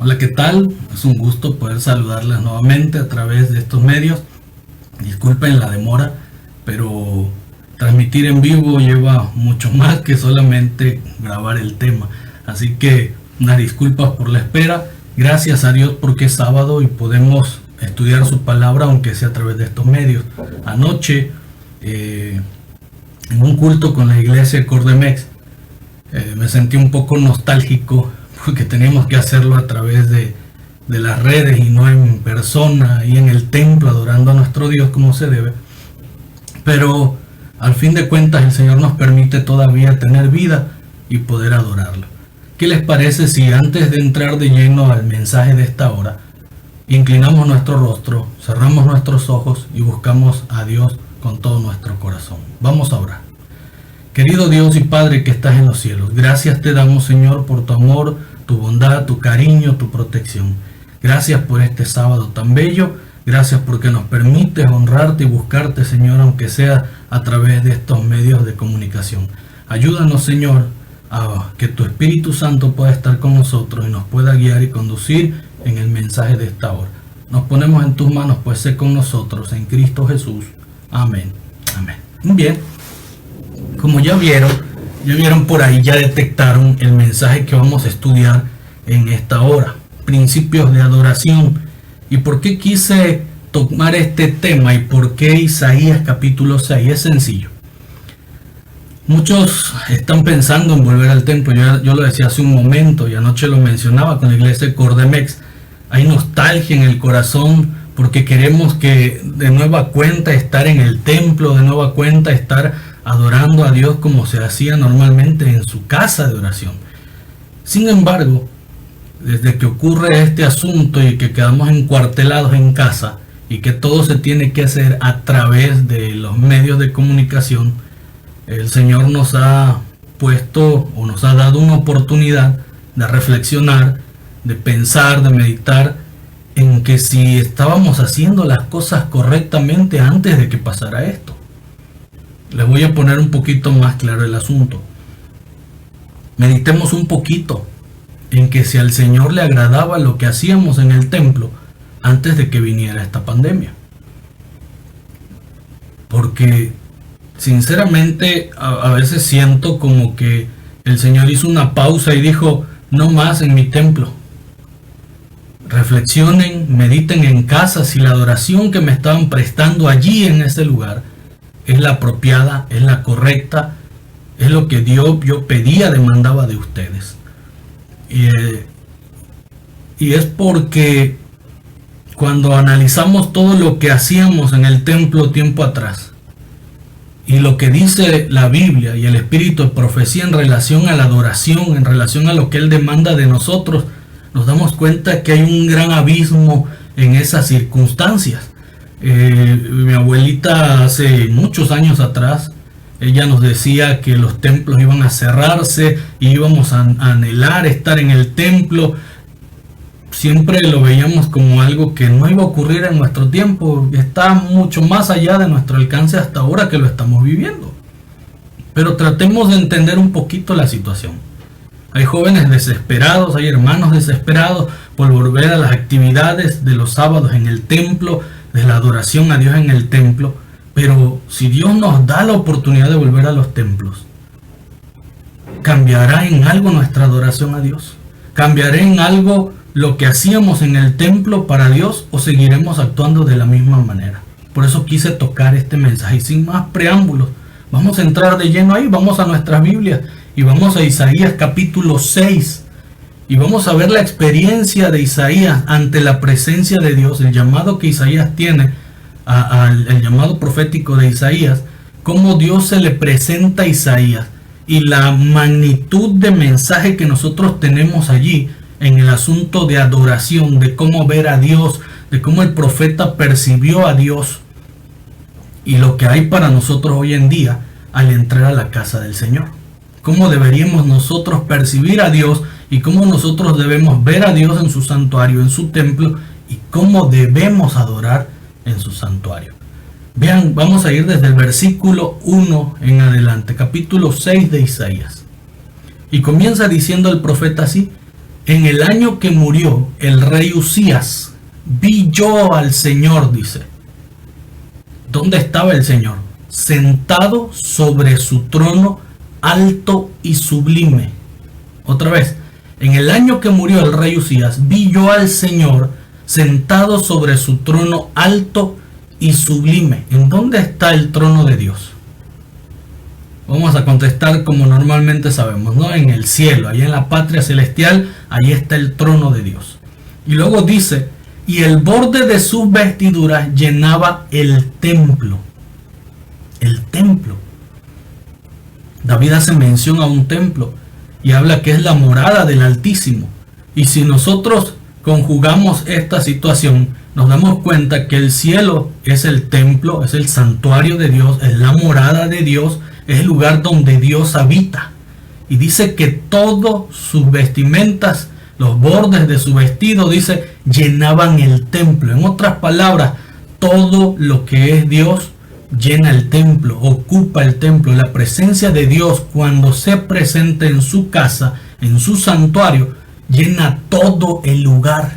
Hola, ¿qué tal? Es un gusto poder saludarles nuevamente a través de estos medios. Disculpen la demora, pero transmitir en vivo lleva mucho más que solamente grabar el tema. Así que unas disculpas por la espera. Gracias a Dios porque es sábado y podemos estudiar su palabra, aunque sea a través de estos medios. Anoche, en un culto con la iglesia Cordemex, me sentí un poco nostálgico porque teníamos que hacerlo a través de las redes y no en persona y en el templo adorando a nuestro Dios como se debe. Pero al fin de cuentas el Señor nos permite todavía tener vida y poder adorarlo. ¿Qué les parece si antes de entrar de lleno al mensaje de esta hora, inclinamos nuestro rostro, cerramos nuestros ojos y buscamos a Dios con todo nuestro corazón? Vamos a orar. Querido Dios y Padre que estás en los cielos, gracias te damos, Señor, por tu amor, tu bondad, tu cariño, tu protección. Gracias por este sábado tan bello. Gracias porque nos permites honrarte y buscarte, Señor, aunque sea a través de estos medios de comunicación. Ayúdanos, Señor, a que tu Espíritu Santo pueda estar con nosotros y nos pueda guiar y conducir en el mensaje de esta hora. Nos ponemos en tus manos, pues sé con nosotros en Cristo Jesús. Amén. Amén. Bien. Como ya vieron por ahí, ya detectaron el mensaje que vamos a estudiar en esta hora. Principios de adoración. ¿Y por qué quise tomar este tema y por qué Isaías capítulo 6? Es sencillo. Muchos están pensando en volver al templo. Yo lo decía hace un momento y anoche lo mencionaba con la iglesia de Cordemex. Hay nostalgia en el corazón porque queremos que de nueva cuenta estar en el templo, de nueva cuenta estar adorando a Dios como se hacía normalmente en su casa de oración. Sin embargo, desde que ocurre este asunto y que quedamos encuartelados en casa y que todo se tiene que hacer a través de los medios de comunicación, el Señor nos ha puesto o nos ha dado una oportunidad de reflexionar, de pensar, de meditar en que si estábamos haciendo las cosas correctamente antes de que pasara esto. Les voy a poner un poquito más claro el asunto. Meditemos un poquito en que si al Señor le agradaba lo que hacíamos en el templo antes de que viniera esta pandemia. Porque sinceramente a veces siento como que el Señor hizo una pausa y dijo: no más en mi templo. Reflexionen, mediten en casa si la adoración que me estaban prestando allí en ese lugar es la apropiada, es la correcta, es lo que Dios yo pedía, demandaba de ustedes. Y es porque cuando analizamos todo lo que hacíamos en el templo tiempo atrás y lo que dice la Biblia y el espíritu de profecía en relación a la adoración, en relación a lo que Él demanda de nosotros, nos damos cuenta que hay un gran abismo en esas circunstancias. Mi abuelita hace muchos años atrás, ella nos decía que los templos iban a cerrarse y íbamos a anhelar estar en el templo. Siempre lo veíamos como algo que no iba a ocurrir en nuestro tiempo, está mucho más allá de nuestro alcance hasta ahora que lo estamos viviendo. Pero tratemos de entender un poquito la situación. Hay jóvenes desesperados, hay hermanos desesperados por volver a las actividades de los sábados en el templo, de la adoración a Dios en el templo. Pero si Dios nos da la oportunidad de volver a los templos, ¿cambiará en algo nuestra adoración a Dios? ¿Cambiará en algo lo que hacíamos en el templo para Dios o seguiremos actuando de la misma manera? Por eso quise tocar este mensaje y sin más preámbulos, vamos a entrar de lleno ahí, vamos a nuestras Biblias y vamos a Isaías capítulo 6. Y vamos a ver la experiencia de Isaías ante la presencia de Dios, el llamado que Isaías tiene, el llamado profético de Isaías, cómo Dios se le presenta a Isaías y la magnitud de mensaje que nosotros tenemos allí en el asunto de adoración, de cómo ver a Dios, de cómo el profeta percibió a Dios y lo que hay para nosotros hoy en día al entrar a la casa del Señor. Cómo deberíamos nosotros percibir a Dios y cómo nosotros debemos ver a Dios en su santuario, en su templo, y cómo debemos adorar en su santuario. Vean, vamos a ir desde el versículo 1 en adelante, capítulo 6 de Isaías. Y comienza diciendo el profeta así: en el año que murió el rey Uzías, vi yo al Señor, dice. ¿Dónde estaba el Señor? Sentado sobre su trono alto y sublime. Otra vez, en el año que murió el rey Uzías, vi yo al Señor sentado sobre su trono alto y sublime. ¿En dónde está el trono de Dios? Vamos a contestar como normalmente sabemos, ¿no? En el cielo, allá en la patria celestial, ahí está el trono de Dios. Y luego dice, y el borde de sus vestiduras llenaba el templo. El templo. David hace mención a un templo y habla que es la morada del Altísimo. Y si nosotros conjugamos esta situación, nos damos cuenta que el cielo es el templo, es el santuario de Dios, es la morada de Dios, es el lugar donde Dios habita. Y dice que todas sus vestimentas, los bordes de su vestido, dice, llenaban el templo. En otras palabras, todo lo que es Dios llena el templo, ocupa el templo. La presencia de Dios, cuando se presenta en su casa, en su santuario, llena todo el lugar.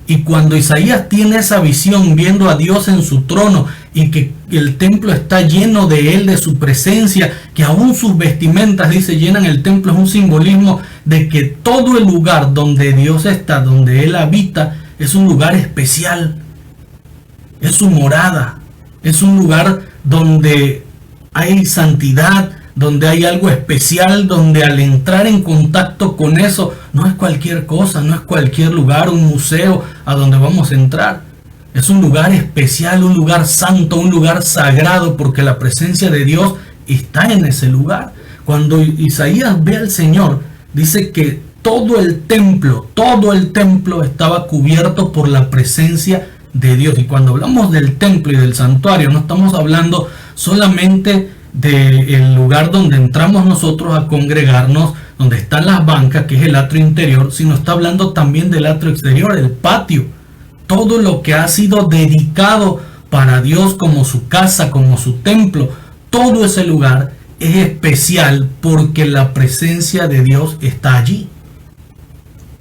Y cuando Isaías tiene esa visión, viendo a Dios en su trono y que el templo está lleno de él, de su presencia, que aún sus vestimentas, dice, llenan el templo, es un simbolismo de que todo el lugar donde Dios está, donde él habita, es un lugar especial, es su morada, es un lugar donde hay santidad, donde hay algo especial, donde al entrar en contacto con eso, no es cualquier cosa, no es cualquier lugar, un museo a donde vamos a entrar. Es un lugar especial, un lugar santo, un lugar sagrado, porque la presencia de Dios está en ese lugar. Cuando Isaías ve al Señor, dice que todo el templo estaba cubierto por la presencia de Dios. Y cuando hablamos del templo y del santuario, no estamos hablando solamente del lugar donde entramos nosotros a congregarnos, donde están las bancas, que es el atrio interior, sino está hablando también del atrio exterior, el patio, todo lo que ha sido dedicado para Dios como su casa, como su templo. Todo ese lugar es especial porque la presencia de Dios está allí,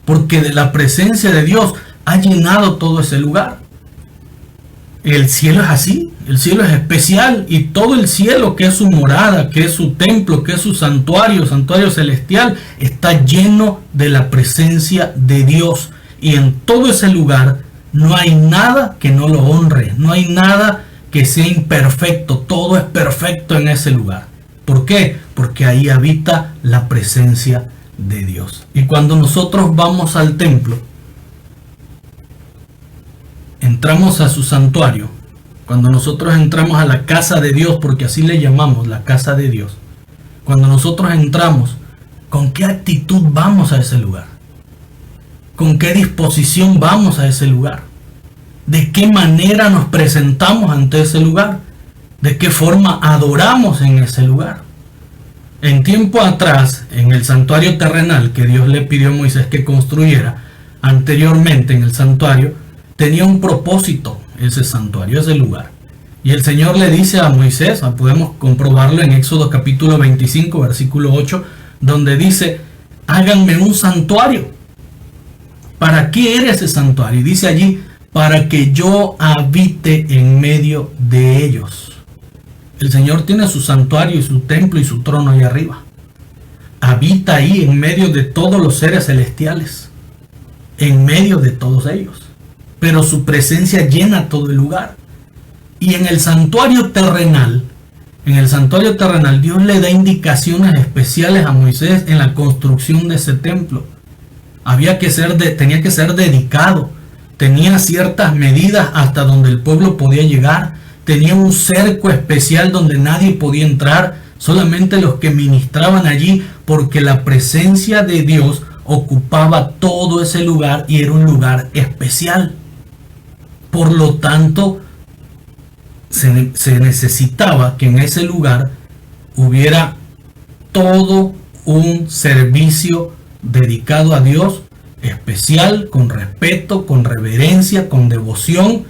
porque de la presencia de Dios ha llenado todo ese lugar. El cielo es así, el cielo es especial, y todo el cielo, que es su morada, que es su templo, que es su santuario celestial, está lleno de la presencia de Dios. Y en todo ese lugar no hay nada que no lo honre, no hay nada que sea imperfecto, todo es perfecto en ese lugar. ¿Por qué? Porque ahí habita la presencia de Dios. Y cuando nosotros vamos al templo, entramos a su santuario, cuando nosotros entramos a la casa de Dios, porque así le llamamos, la casa de Dios, cuando nosotros entramos, ¿con qué actitud vamos a ese lugar? ¿Con qué disposición vamos a ese lugar? ¿De qué manera nos presentamos ante ese lugar? ¿De qué forma adoramos en ese lugar? En tiempo atrás, en el santuario terrenal que Dios le pidió a Moisés que construyera, anteriormente en el santuario, tenía un propósito ese santuario, ese lugar. Y el Señor le dice a Moisés, podemos comprobarlo en Éxodo capítulo 25, versículo 8, donde dice, háganme un santuario. ¿Para qué era ese santuario? Y dice allí, para que yo habite en medio de ellos. El Señor tiene su santuario y su templo y su trono ahí arriba. Habita ahí en medio de todos los seres celestiales, en medio de todos ellos. Pero su presencia llena todo el lugar. Y en el santuario terrenal, Dios le da indicaciones especiales a Moisés en la construcción de ese templo. Tenía que ser dedicado, tenía ciertas medidas hasta donde el pueblo podía llegar, tenía un cerco especial donde nadie podía entrar, solamente los que ministraban allí, porque la presencia de Dios ocupaba todo ese lugar y era un lugar especial. Por lo tanto, se necesitaba que en ese lugar hubiera todo un servicio dedicado a Dios, especial, con respeto, con reverencia, con devoción,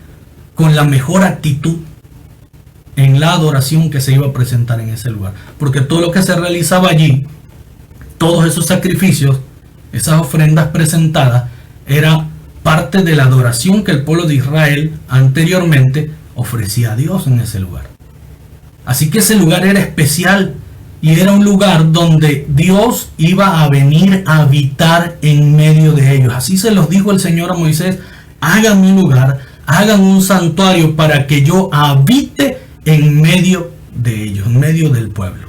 con la mejor actitud en la adoración que se iba a presentar en ese lugar. Porque todo lo que se realizaba allí, todos esos sacrificios, Esas ofrendas presentadas era parte de la adoración que el pueblo de Israel anteriormente ofrecía a Dios en ese lugar. Así que ese lugar era especial y era un lugar donde Dios iba a venir a habitar en medio de ellos. Así se los dijo el Señor a Moisés: hagan un lugar, hagan un santuario para que yo habite en medio de ellos, en medio del pueblo.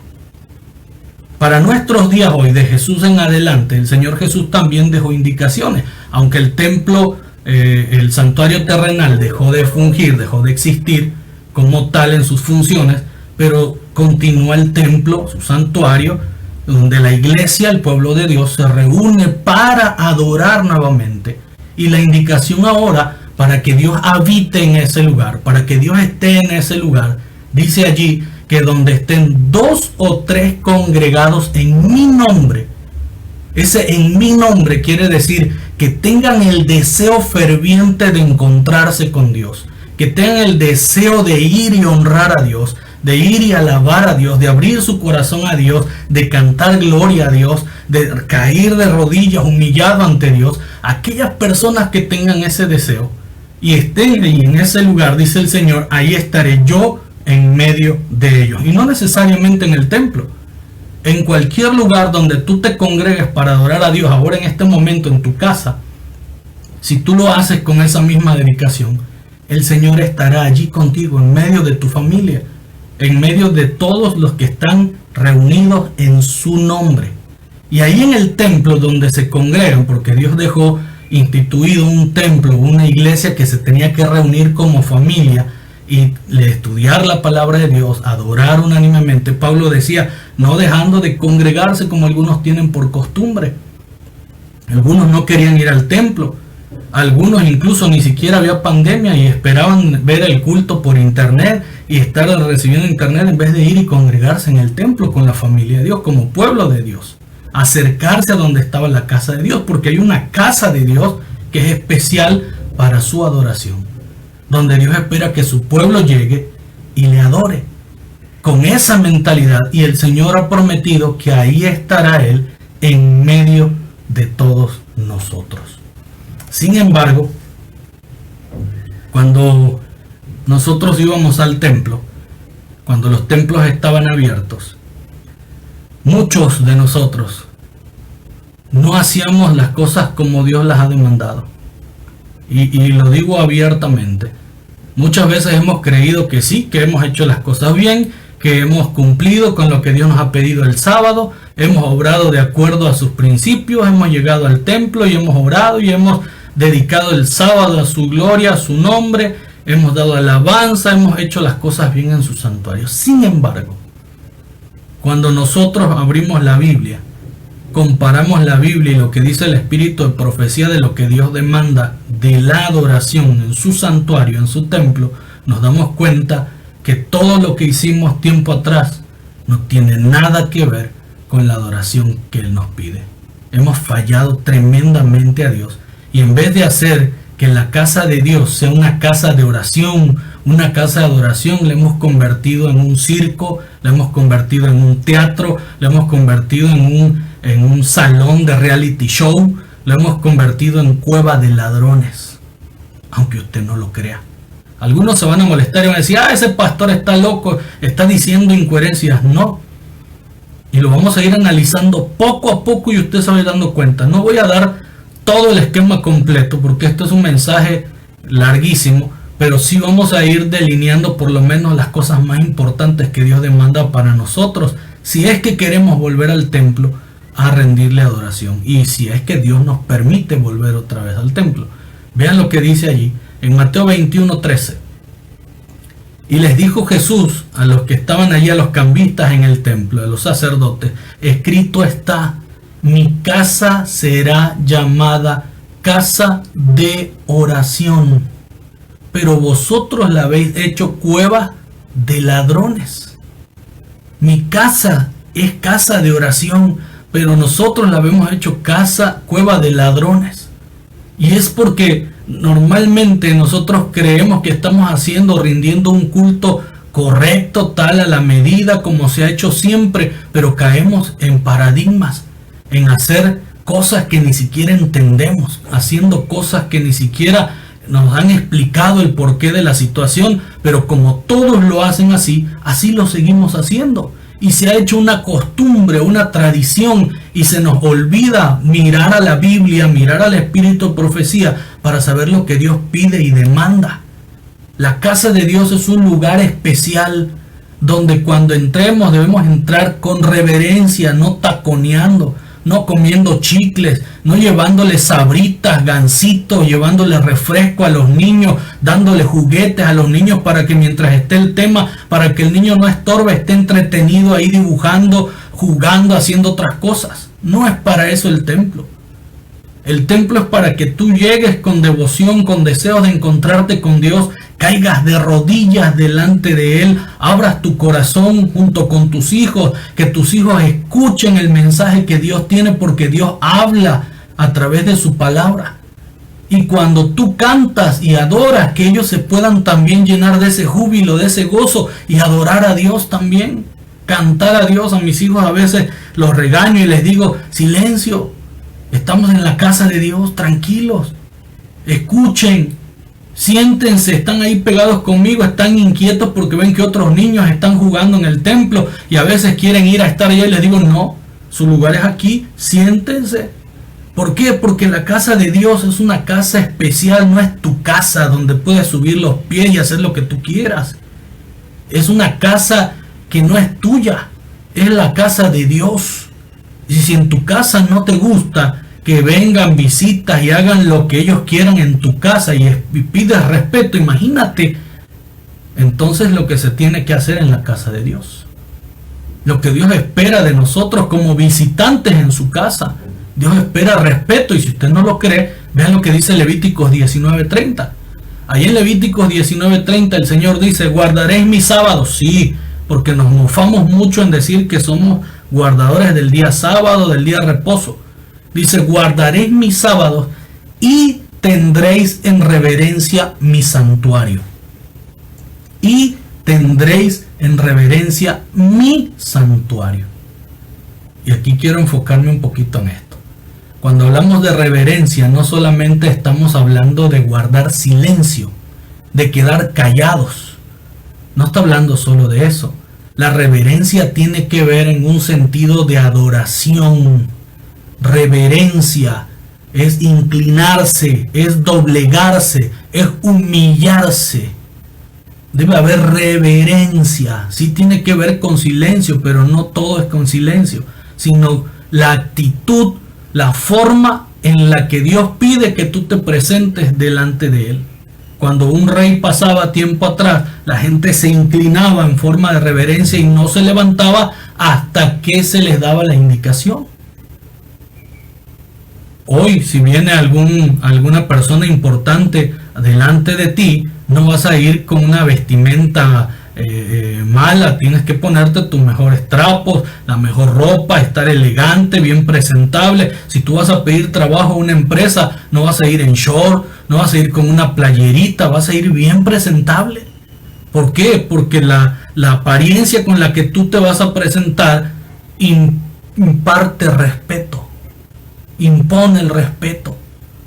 Para nuestros días hoy, de Jesús en adelante, el Señor Jesús también dejó indicaciones. Aunque el templo, el santuario terrenal dejó de fungir, dejó de existir como tal en sus funciones, pero continúa el templo, su santuario, donde la iglesia, el pueblo de Dios, se reúne para adorar nuevamente. Y la indicación ahora, para que Dios habite en ese lugar, para que Dios esté en ese lugar, dice allí que donde estén 2 o 3 congregados en mi nombre. Ese en mi nombre quiere decir que tengan el deseo ferviente de encontrarse con Dios, que tengan el deseo de ir y honrar a Dios, de ir y alabar a Dios, de abrir su corazón a Dios, de cantar gloria a Dios, de caer de rodillas humillado ante Dios. Aquellas personas que tengan ese deseo y estén ahí en ese lugar, dice el Señor, ahí estaré yo en medio de ellos. Y no necesariamente en el templo. En cualquier lugar donde tú te congregues para adorar a Dios, ahora en este momento en tu casa, si tú lo haces con esa misma dedicación, el Señor estará allí contigo, en medio de tu familia, en medio de todos los que están reunidos en su nombre. Y ahí en el templo donde se congregan, porque Dios dejó instituido un templo, una iglesia que se tenía que reunir como familia y estudiar la palabra de Dios, adorar unánimemente. Pablo decía, no dejando de congregarse como algunos tienen por costumbre. Algunos no querían ir al templo. Algunos incluso ni siquiera había pandemia y esperaban ver el culto por internet y estar recibiendo internet en vez de ir y congregarse en el templo con la familia de Dios, como pueblo de Dios. Acercarse a donde estaba la casa de Dios, porque hay una casa de Dios que es especial para su adoración, donde Dios espera que su pueblo llegue y le adore con esa mentalidad, y el Señor ha prometido que ahí estará Él en medio de todos nosotros. Sin embargo, cuando nosotros íbamos al templo, cuando los templos estaban abiertos, muchos de nosotros no hacíamos las cosas como Dios las ha demandado. Y lo digo abiertamente. Muchas veces hemos creído que sí, que hemos hecho las cosas bien, que hemos cumplido con lo que Dios nos ha pedido el sábado, hemos obrado de acuerdo a sus principios, hemos llegado al templo y hemos orado y hemos dedicado el sábado a su gloria, a su nombre, hemos dado alabanza, hemos hecho las cosas bien en su santuario. Sin embargo, cuando nosotros abrimos la Biblia, comparamos la Biblia y lo que dice el Espíritu de profecía de lo que Dios demanda de la adoración en su santuario, en su templo, nos damos cuenta que todo lo que hicimos tiempo atrás no tiene nada que ver con la adoración que Él nos pide. Hemos fallado tremendamente a Dios, y en vez de hacer que la casa de Dios sea una casa de oración, una casa de adoración, le hemos convertido en un circo, le hemos convertido en un teatro, le hemos convertido en un salón de reality show, lo hemos convertido en cueva de ladrones, aunque usted no lo crea. Algunos se van a molestar y van a decir, ese pastor está loco, está diciendo incoherencias. No, y lo vamos a ir analizando poco a poco y usted se va a ir dando cuenta. No voy a dar todo el esquema completo porque esto es un mensaje larguísimo, pero sí vamos a ir delineando por lo menos las cosas más importantes que Dios demanda para nosotros, si es que queremos volver al templo a rendirle adoración, y si es que Dios nos permite volver otra vez al templo. Vean lo que dice allí en Mateo 21:13. Y les dijo Jesús a los que estaban allí, a los cambistas en el templo, a los sacerdotes, escrito está, mi casa será llamada casa de oración, pero vosotros la habéis hecho cueva de ladrones. Mi casa es casa de oración, pero nosotros la hemos hecho cueva de ladrones. Y es porque normalmente nosotros creemos que estamos rindiendo un culto correcto, tal a la medida como se ha hecho siempre, pero caemos en paradigmas, en hacer cosas que ni siquiera entendemos, haciendo cosas que ni siquiera nos han explicado el porqué de la situación, pero como todos lo hacen así, así lo seguimos haciendo. Y se ha hecho una costumbre, una tradición, y se nos olvida mirar a la Biblia, mirar al Espíritu de Profecía para saber lo que Dios pide y demanda. La casa de Dios es un lugar especial donde cuando entremos debemos entrar con reverencia, no taconeando, no comiendo chicles, no llevándole sabritas, gansitos, llevándole refresco a los niños, dándole juguetes a los niños para que mientras esté el tema, para que el niño no estorbe, esté entretenido ahí dibujando, jugando, haciendo otras cosas. No es para eso el templo. El templo es para que tú llegues con devoción, con deseos de encontrarte con Dios, caigas de rodillas delante de Él, abras tu corazón junto con tus hijos, que tus hijos escuchen el mensaje que Dios tiene, porque Dios habla a través de su palabra. Y cuando tú cantas y adoras, que ellos se puedan también llenar de ese júbilo, de ese gozo, y adorar a Dios también. Cantar a Dios. A mis hijos a veces los regaño y les digo: silencio, estamos en la casa de Dios, tranquilos, escuchen. Siéntense, están ahí pegados conmigo, están inquietos porque ven que otros niños están jugando en el templo y a veces quieren ir a estar allá, y les digo: no, su lugar es aquí, siéntense. ¿Por qué? Porque la casa de Dios es una casa especial, no es tu casa donde puedes subir los pies y hacer lo que tú quieras. Es una casa que no es tuya, es la casa de Dios. Y si en tu casa no te gusta que vengan visitas y hagan lo que ellos quieran en tu casa y pides respeto, imagínate entonces lo que se tiene que hacer en la casa de Dios. Lo que Dios espera de nosotros como visitantes en su casa. Dios espera respeto, y si usted no lo cree, vean lo que dice Levíticos 19:30. Ahí en Levíticos 19:30 el Señor dice: guardaréis mis sábados. Sí, porque nos mofamos mucho en decir que somos guardadores del día sábado, del día de reposo. Dice: guardaréis mis sábados y tendréis en reverencia mi santuario. Y tendréis en reverencia mi santuario. Y aquí quiero enfocarme un poquito en esto. Cuando hablamos de reverencia, no solamente estamos hablando de guardar silencio, de quedar callados. No está hablando solo de eso. La reverencia tiene que ver en un sentido de adoración. Reverencia es inclinarse, es doblegarse, es humillarse. Debe haber reverencia. Sí tiene que ver con silencio, pero no todo es con silencio, sino la actitud, la forma en la que Dios pide que tú te presentes delante de Él. Cuando un rey pasaba tiempo atrás, la gente se inclinaba en forma de reverencia y no se levantaba hasta que se les daba la indicación. Hoy, si viene alguna persona importante delante de ti, no vas a ir con una vestimenta mala. Tienes que ponerte tus mejores trapos, la mejor ropa, estar elegante, bien presentable. Si tú vas a pedir trabajo a una empresa, no vas a ir en short, no vas a ir con una playerita, vas a ir bien presentable. ¿Por qué? Porque la apariencia con la que tú te vas a presentar imparte respeto. Impone el respeto,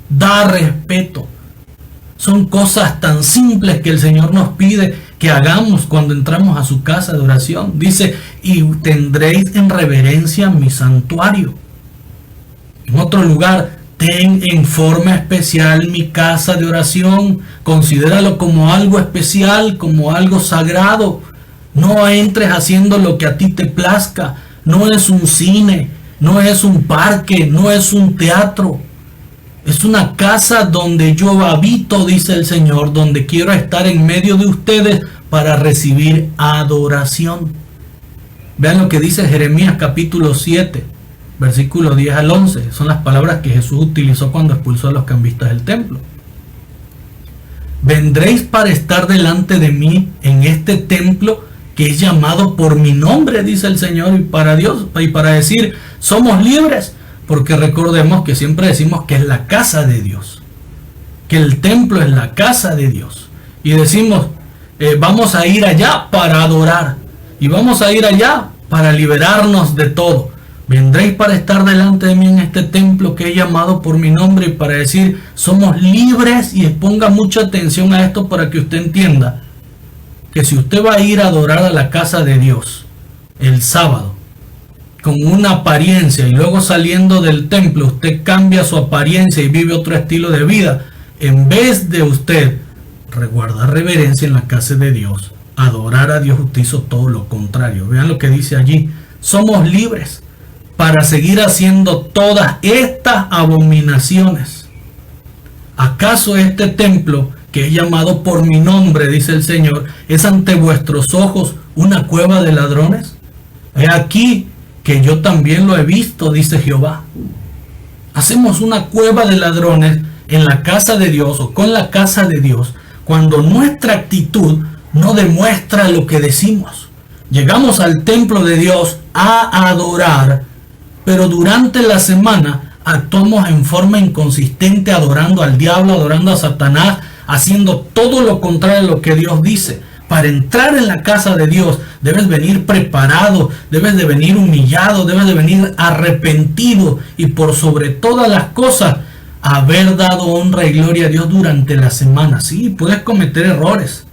da respeto. Son cosas tan simples que el Señor nos pide que hagamos cuando entramos a su casa de oración. Dice: y tendréis en reverencia mi santuario. En otro lugar: ten en forma especial mi casa de oración. Considéralo como algo especial, como algo sagrado. No entres haciendo lo que a ti te plazca. No es un cine, no es un parque, no es un teatro. Es una casa donde yo habito, dice el Señor, donde quiero estar en medio de ustedes para recibir adoración. Vean lo que dice Jeremías capítulo 7, versículos 10 al 11. Son las palabras que Jesús utilizó cuando expulsó a los cambistas del templo. Vendréis para estar delante de mí en este templo que es llamado por mi nombre, dice el Señor, y para Dios, y para decir: somos libres. Porque recordemos que siempre decimos que es la casa de Dios, que el templo es la casa de Dios, y decimos: vamos a ir allá para adorar, y vamos a ir allá para liberarnos de todo, Vendréis para estar delante de mí en este templo que he llamado por mi nombre y para decir, somos libres. Y ponga mucha atención a esto para que usted entienda que si usted va a ir a adorar a la casa de Dios el sábado con una apariencia y luego saliendo del templo usted cambia su apariencia y vive otro estilo de vida, en vez de usted guardar reverencia en la casa de Dios, adorar a Dios, usted hizo todo lo contrario. Vean lo que dice allí: somos libres para seguir haciendo todas estas abominaciones. ¿Acaso este templo que es llamado por mi nombre, dice el Señor, es ante vuestros ojos una cueva de ladrones? He aquí que yo también lo he visto, dice Jehová. Hacemos una cueva de ladrones en la casa de Dios o con la casa de Dios cuando nuestra actitud no demuestra lo que decimos. Llegamos al templo de Dios a adorar, pero durante la semana actuamos en forma inconsistente, adorando al diablo, adorando a Satanás, haciendo todo lo contrario a lo que Dios dice. Para entrar en la casa de Dios debes venir preparado, debes de venir humillado, debes de venir arrepentido y por sobre todas las cosas haber dado honra y gloria a Dios durante la semana. Sí, puedes cometer errores,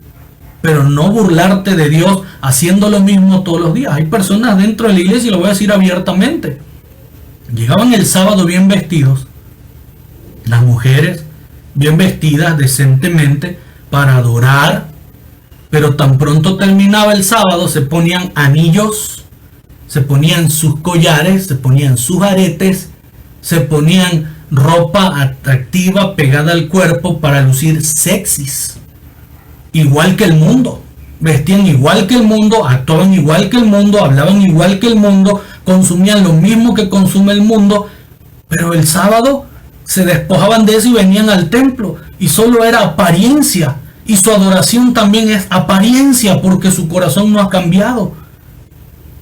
pero no burlarte de Dios haciendo lo mismo todos los días. Hay personas dentro de la iglesia, y lo voy a decir abiertamente, llegaban el sábado bien vestidos, las mujeres bien vestidas decentemente para adorar, pero tan pronto terminaba el sábado se ponían anillos, se ponían sus collares, se ponían sus aretes, se ponían ropa atractiva pegada al cuerpo para lucir sexys, igual que el mundo. Vestían igual que el mundo, actuaban igual que el mundo, hablaban igual que el mundo, consumían lo mismo que consume el mundo, pero el sábado se despojaban de eso y venían al templo, y solo era apariencia, y su adoración también es apariencia, porque su corazón no ha cambiado.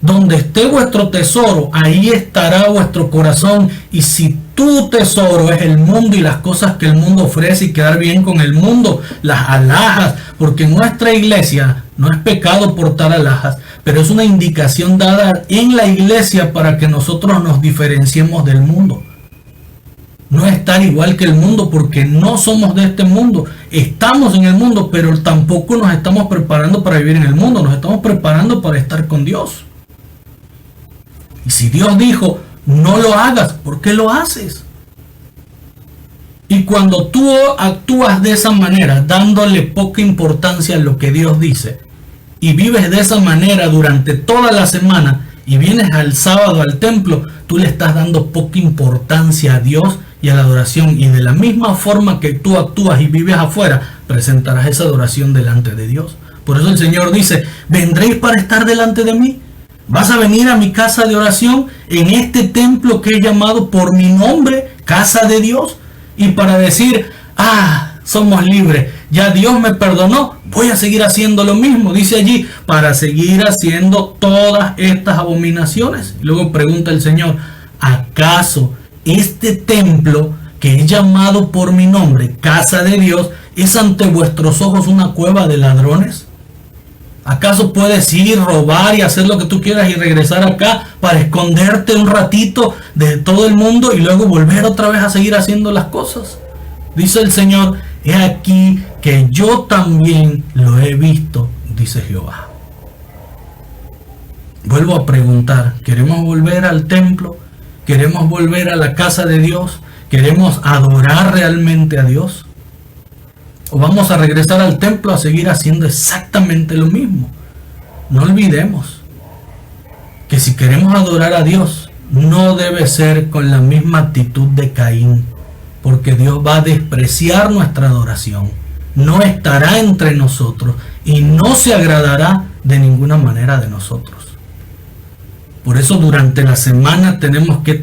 Donde esté vuestro tesoro, ahí estará vuestro corazón. Y si tu tesoro es el mundo y las cosas que el mundo ofrece y quedar bien con el mundo, las alhajas, porque en nuestra iglesia no es pecado portar alhajas, pero es una indicación dada en la iglesia para que nosotros nos diferenciemos del mundo. No estar igual que el mundo, porque no somos de este mundo. Estamos en el mundo, pero tampoco nos estamos preparando para vivir en el mundo. Nos estamos preparando para estar con Dios. Y si Dios dijo, no lo hagas, ¿por qué lo haces? Y cuando tú actúas de esa manera, dándole poca importancia a lo que Dios dice, y vives de esa manera durante toda la semana, y vienes al sábado al templo, tú le estás dando poca importancia a Dios y a la adoración. Y de la misma forma que tú actúas y vives afuera, presentarás esa adoración delante de Dios. Por eso el Señor dice, ¿vendréis para estar delante de mí? ¿Vas a venir a mi casa de oración en este templo que he llamado por mi nombre, casa de Dios? Y para decir, somos libres, ya Dios me perdonó, voy a seguir haciendo lo mismo. Dice allí, para seguir haciendo todas estas abominaciones. Y luego pregunta el Señor, ¿acaso este templo que he llamado por mi nombre, casa de Dios, es ante vuestros ojos una cueva de ladrones? ¿Acaso puedes ir, robar y hacer lo que tú quieras y regresar acá para esconderte un ratito de todo el mundo y luego volver otra vez a seguir haciendo las cosas? Dice el Señor, he aquí que yo también lo he visto, dice Jehová. Vuelvo a preguntar, ¿queremos volver al templo? ¿Queremos volver a la casa de Dios? ¿Queremos adorar realmente a Dios? ¿O vamos a regresar al templo a seguir haciendo exactamente lo mismo? No olvidemos que si queremos adorar a Dios, no debe ser con la misma actitud de Caín, porque Dios va a despreciar nuestra adoración, no estará entre nosotros y no se agradará de ninguna manera de nosotros. Por eso durante la semana tenemos que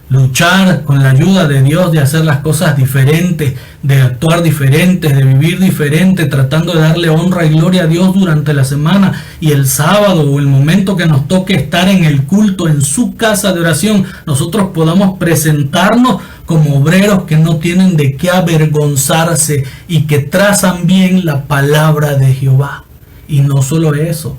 luchar con la ayuda de Dios de hacer las cosas diferentes, de actuar diferentes, de vivir diferente, tratando de darle honra y gloria a Dios durante la semana. Y el sábado o el momento que nos toque estar en el culto, en su casa de oración, nosotros podamos presentarnos como obreros que no tienen de qué avergonzarse y que trazan bien la palabra de Jehová. Y no solo eso,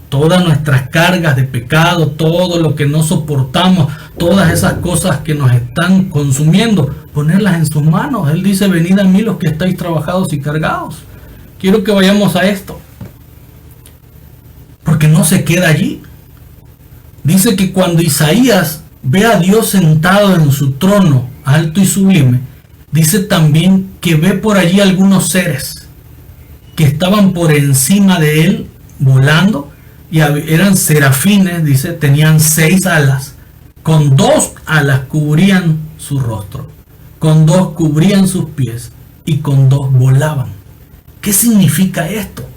todas nuestras cargas de pecado, todo lo que no soportamos, todas esas cosas que nos están consumiendo, ponerlas en sus manos. Él dice, venid a mí los que estáis trabajados y cargados. Quiero que vayamos a esto, porque no se queda allí. Dice que cuando Isaías ve a Dios sentado en su trono, alto y sublime, dice también que ve por allí algunos seres que estaban por encima de él volando, y eran serafines, dice, tenían 6 alas, con 2 alas cubrían su rostro, con 2 cubrían sus pies y con 2 volaban. ¿Qué significa esto?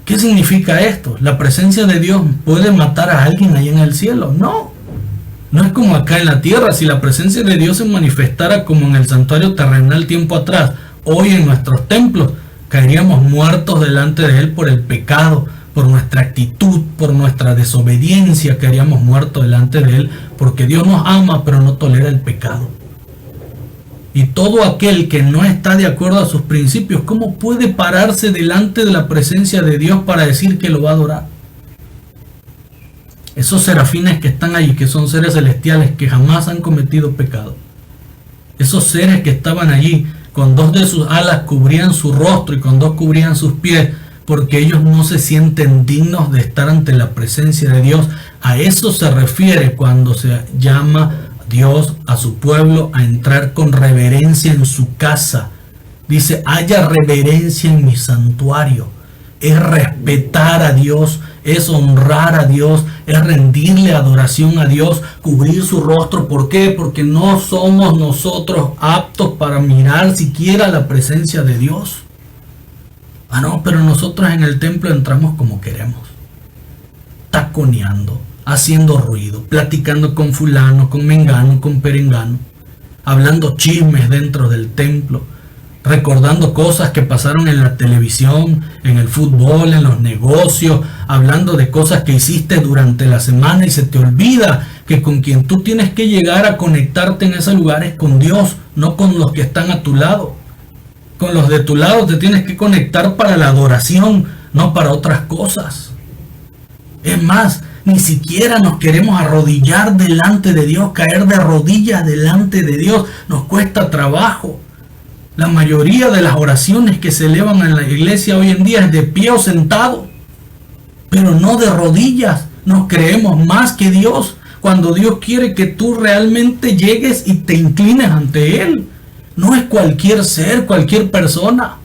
¿Qué significa esto? ¿La presencia de Dios puede matar a alguien ahí en el cielo? No. No es como acá en la tierra. Si la presencia de Dios se manifestara como en el santuario terrenal tiempo atrás, hoy en nuestros templos, caeríamos muertos delante de Él por el pecado, por nuestra actitud, por nuestra desobediencia, caeríamos muertos delante de Él, porque Dios nos ama pero no tolera el pecado. Y todo aquel que no está de acuerdo a sus principios, ¿cómo puede pararse delante de la presencia de Dios para decir que lo va a adorar? Esos serafines que están allí, que son seres celestiales que jamás han cometido pecado, esos seres que estaban allí, con 2 de sus alas cubrían su rostro y con 2 cubrían sus pies, porque ellos no se sienten dignos de estar ante la presencia de Dios. A eso se refiere cuando se llama Dios a su pueblo a entrar con reverencia en su casa. Dice, haya reverencia en mi santuario. Es respetar a Dios, es honrar a Dios, es rendirle adoración a Dios, cubrir su rostro. ¿Por qué? Porque no somos nosotros aptos para mirar siquiera la presencia de Dios. Ah, no, pero nosotros en el templo entramos como queremos, taconeando, haciendo ruido, platicando con fulano, con mengano, con perengano, hablando chismes dentro del templo, recordando cosas que pasaron en la televisión, en el fútbol, en los negocios, hablando de cosas que hiciste durante la semana, y se te olvida que con quien tú tienes que llegar a conectarte en ese lugar es con Dios, no con los que están a tu lado. Con los de tu lado te tienes que conectar para la adoración, no para otras cosas. Es más, ni siquiera nos queremos arrodillar delante de Dios, caer de rodillas delante de Dios, nos cuesta trabajo. La mayoría de las oraciones que se elevan en la iglesia hoy en día es de pie o sentado, pero no de rodillas. Nos creemos más que Dios, cuando Dios quiere que tú realmente llegues y te inclines ante Él. No es cualquier ser, cualquier persona.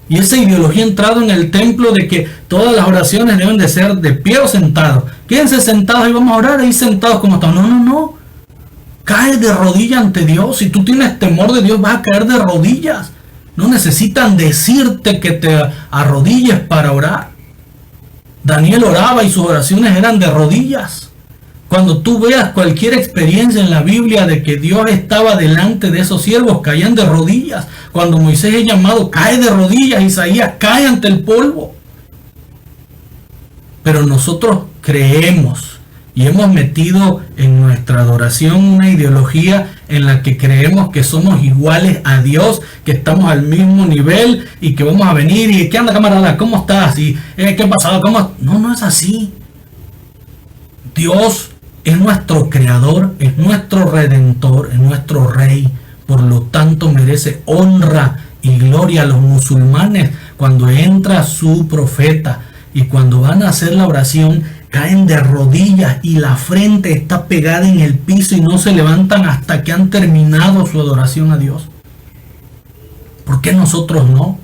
Y esa ideología ha entrado en el templo de que todas las oraciones deben de ser de pie o sentados. Quédense sentados y vamos a orar ahí sentados como estamos. No, no, no. Cae de rodillas ante Dios. Si tú tienes temor de Dios, vas a caer de rodillas. No necesitan decirte que te arrodilles para orar. Daniel oraba y sus oraciones eran de rodillas. Cuando tú veas cualquier experiencia en la Biblia de que Dios estaba delante de esos siervos, caían de rodillas. Cuando Moisés es llamado, cae de rodillas. Isaías cae ante el polvo. Pero nosotros creemos y hemos metido en nuestra adoración una ideología en la que creemos que somos iguales a Dios, que estamos al mismo nivel y que vamos a venir y ¿qué anda, camarada? ¿Cómo estás? Y ¿qué ha pasado? ¿Cómo? No, no es así. Dios es nuestro creador, es nuestro redentor, es nuestro rey. Por lo tanto merece honra y gloria a los musulmanes. Cuando entra su profeta y cuando van a hacer la oración, caen de rodillas y la frente está pegada en el piso y no se levantan hasta que han terminado su adoración a Dios. ¿Por qué nosotros no?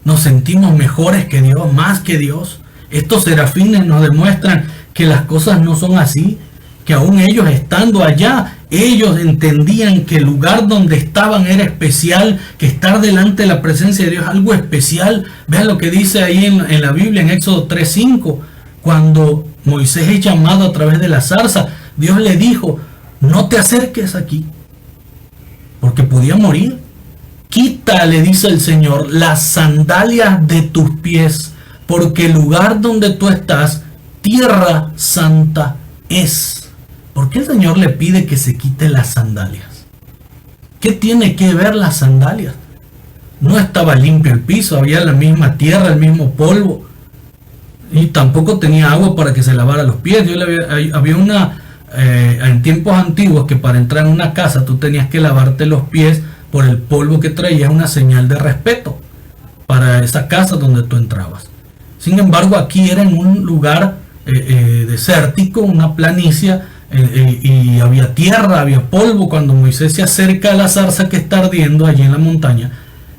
Nos sentimos mejores que Dios, más que Dios. Estos serafines nos demuestran que las cosas no son así, que aún ellos estando allá, ellos entendían que el lugar donde estaban era especial, que estar delante de la presencia de Dios es algo especial. Vean lo que dice ahí en la Biblia, en Éxodo 3:5, cuando Moisés es llamado a través de la zarza, Dios le dijo, no te acerques aquí, porque podía morir. Quita, le dice el Señor, las sandalias de tus pies, porque el lugar donde tú estás, tierra santa es. ¿Por qué el Señor le pide que se quite las sandalias? ¿Qué tiene que ver las sandalias? No estaba limpio el piso, había la misma tierra, el mismo polvo. Y tampoco tenía agua para que se lavara los pies. Había en tiempos antiguos que para entrar en una casa tú tenías que lavarte los pies por el polvo que traía, una señal de respeto para esa casa donde tú entrabas. Sin embargo, aquí era en un lugar desértico, una planicie, y había tierra, había polvo. Cuando Moisés se acerca a la zarza que está ardiendo allí en la montaña,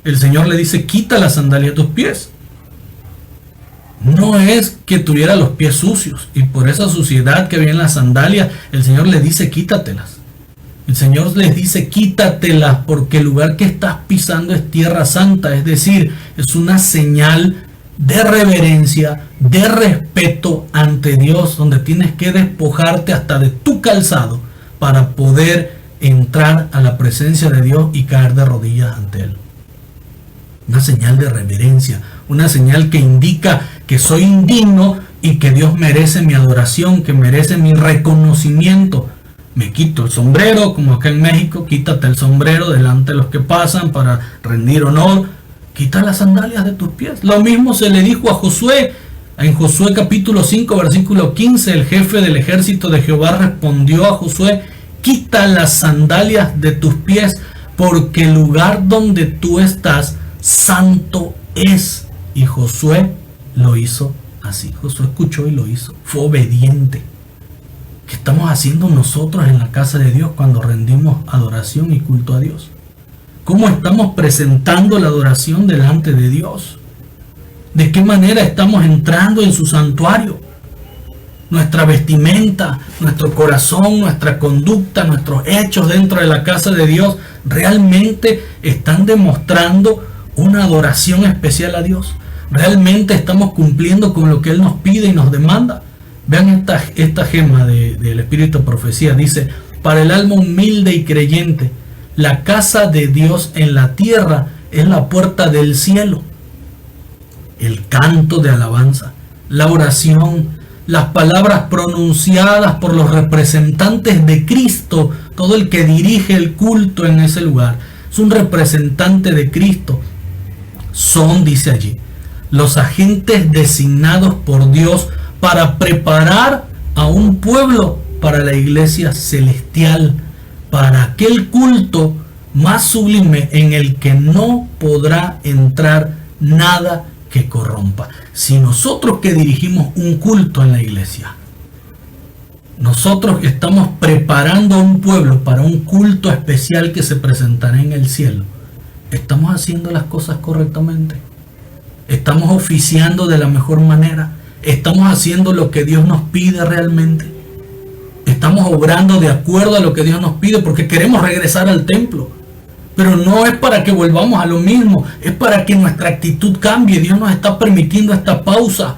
el Señor le dice: quita la sandalia de tus pies. No es que tuviera los pies sucios, y por esa suciedad que había en las sandalias, el Señor le dice: quítatelas. El Señor les dice: quítatelas, porque el lugar que estás pisando es tierra santa, es decir, es una señal de reverencia, de respeto ante Dios, donde tienes que despojarte hasta de tu calzado para poder entrar a la presencia de Dios y caer de rodillas ante Él. Una señal de reverencia, una señal que indica que soy indigno y que Dios merece mi adoración, que merece mi reconocimiento. Me quito el sombrero, como acá en México: quítate el sombrero delante de los que pasan para rendir honor. Quita las sandalias de tus pies. Lo mismo se le dijo a Josué. En Josué capítulo 5, versículo 15, el jefe del ejército de Jehová respondió a Josué: quita las sandalias de tus pies, porque el lugar donde tú estás santo es. Y Josué lo hizo así. Josué escuchó y lo hizo. Fue obediente. ¿Qué estamos haciendo nosotros en la casa de Dios cuando rendimos adoración y culto a Dios? ¿Cómo estamos presentando la adoración delante de Dios? ¿De qué manera estamos entrando en su santuario? Nuestra vestimenta, nuestro corazón, nuestra conducta, nuestros hechos dentro de la casa de Dios realmente están demostrando una adoración especial a Dios. Realmente estamos cumpliendo con lo que Él nos pide y nos demanda. Vean esta gema del Espíritu de Profecía. Dice: para el alma humilde y creyente, la casa de Dios en la tierra es la puerta del cielo. El canto de alabanza, la oración, las palabras pronunciadas por los representantes de Cristo, todo el que dirige el culto en ese lugar es un representante de Cristo. Son, dice allí, los agentes designados por Dios para preparar a un pueblo para la iglesia celestial, para aquel culto más sublime en el que no podrá entrar nada que corrompa. Si nosotros que dirigimos un culto en la iglesia, nosotros estamos preparando a un pueblo para un culto especial que se presentará en el cielo, ¿estamos haciendo las cosas correctamente? ¿Estamos oficiando de la mejor manera? ¿Estamos haciendo lo que Dios nos pide realmente? ¿Estamos obrando de acuerdo a lo que Dios nos pide? Porque queremos regresar al templo, pero no es para que volvamos a lo mismo, es para que nuestra actitud cambie. Dios nos está permitiendo esta pausa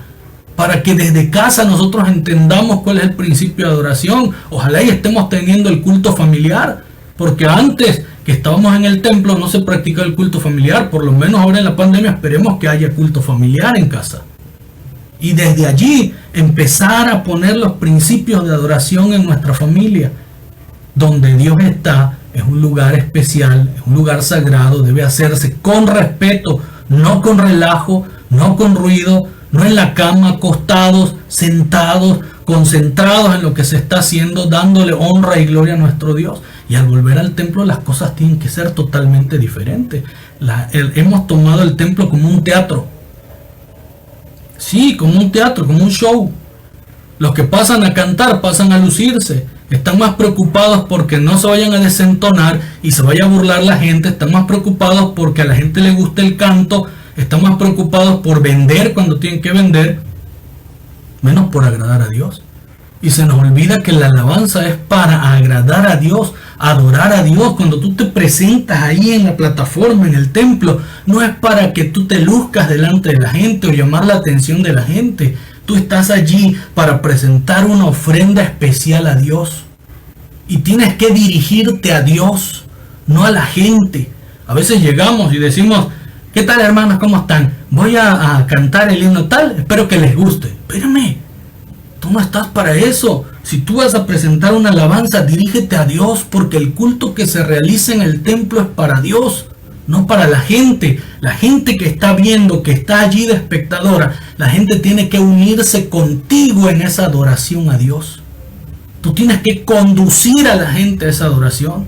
para que desde casa nosotros entendamos cuál es el principio de adoración. Ojalá y estemos teniendo el culto familiar, porque antes que estábamos en el templo no se practicaba el culto familiar. Por lo menos ahora en la pandemia esperemos que haya culto familiar en casa. Y desde allí empezar a poner los principios de adoración en nuestra familia. Donde Dios está es un lugar especial, es un lugar sagrado, debe hacerse con respeto, no con relajo, no con ruido, no en la cama, acostados, sentados, concentrados en lo que se está haciendo, dándole honra y gloria a nuestro Dios. Y al volver al templo las cosas tienen que ser totalmente diferentes. Hemos tomado el templo como un teatro. Sí, como un teatro, como un show. Los que pasan a cantar, pasan a lucirse. Están más preocupados porque no se vayan a desentonar y se vaya a burlar la gente. Están más preocupados porque a la gente le gusta el canto. Están más preocupados por vender cuando tienen que vender, menos por agradar a Dios. Y se nos olvida que la alabanza es para agradar a Dios, adorar a Dios. Cuando tú te presentas ahí en la plataforma, en el templo, no es para que tú te luzcas delante de la gente o llamar la atención de la gente. Tú estás allí para presentar una ofrenda especial a Dios. Y tienes que dirigirte a Dios, no a la gente. A veces llegamos y decimos: ¿qué tal, hermanos? ¿Cómo están? Voy a cantar el himno tal, espero que les guste. Espérame, tú no estás para eso. Si tú vas a presentar una alabanza, dirígete a Dios, porque el culto que se realiza en el templo es para Dios, no para la gente. La gente que está viendo, que está allí de espectadora, La gente tiene que unirse contigo en esa adoración a Dios. Tú tienes que conducir a la gente a esa adoración.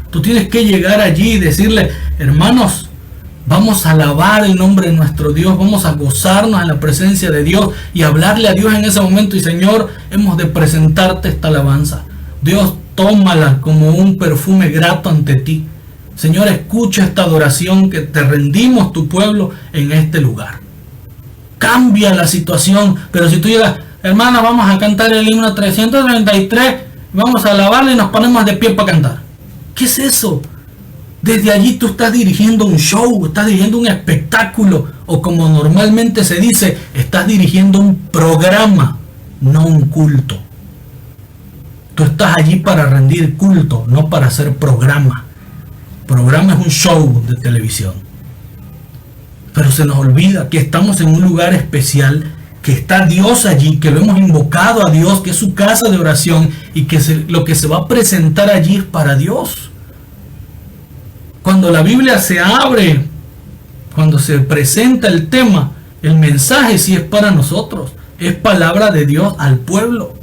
Tú tienes que llegar allí y decirle, hermanos, vamos a alabar el nombre de nuestro Dios, vamos a gozarnos en la presencia de Dios y hablarle a Dios en ese momento. Y Señor, hemos de presentarte esta alabanza. Dios, tómala como un perfume grato ante ti. Señor, escucha esta adoración que te rendimos tu pueblo en este lugar. Cambia la situación, pero si tú llegas, hermana, vamos a cantar el himno 333, vamos a alabarle y nos ponemos de pie para cantar. ¿Qué es eso? Desde allí tú estás dirigiendo un show, estás dirigiendo un espectáculo, o como normalmente se dice, estás dirigiendo un programa, no un culto. Tú estás allí para rendir culto, no para hacer programa. Programa es un show de televisión. Pero se nos olvida que estamos en un lugar especial, que está Dios allí, que lo hemos invocado a Dios, que es su casa de oración y que lo que se va a presentar allí es para Dios. Cuando la Biblia se abre, cuando se presenta el tema, el mensaje sí es para nosotros, es palabra de Dios al pueblo.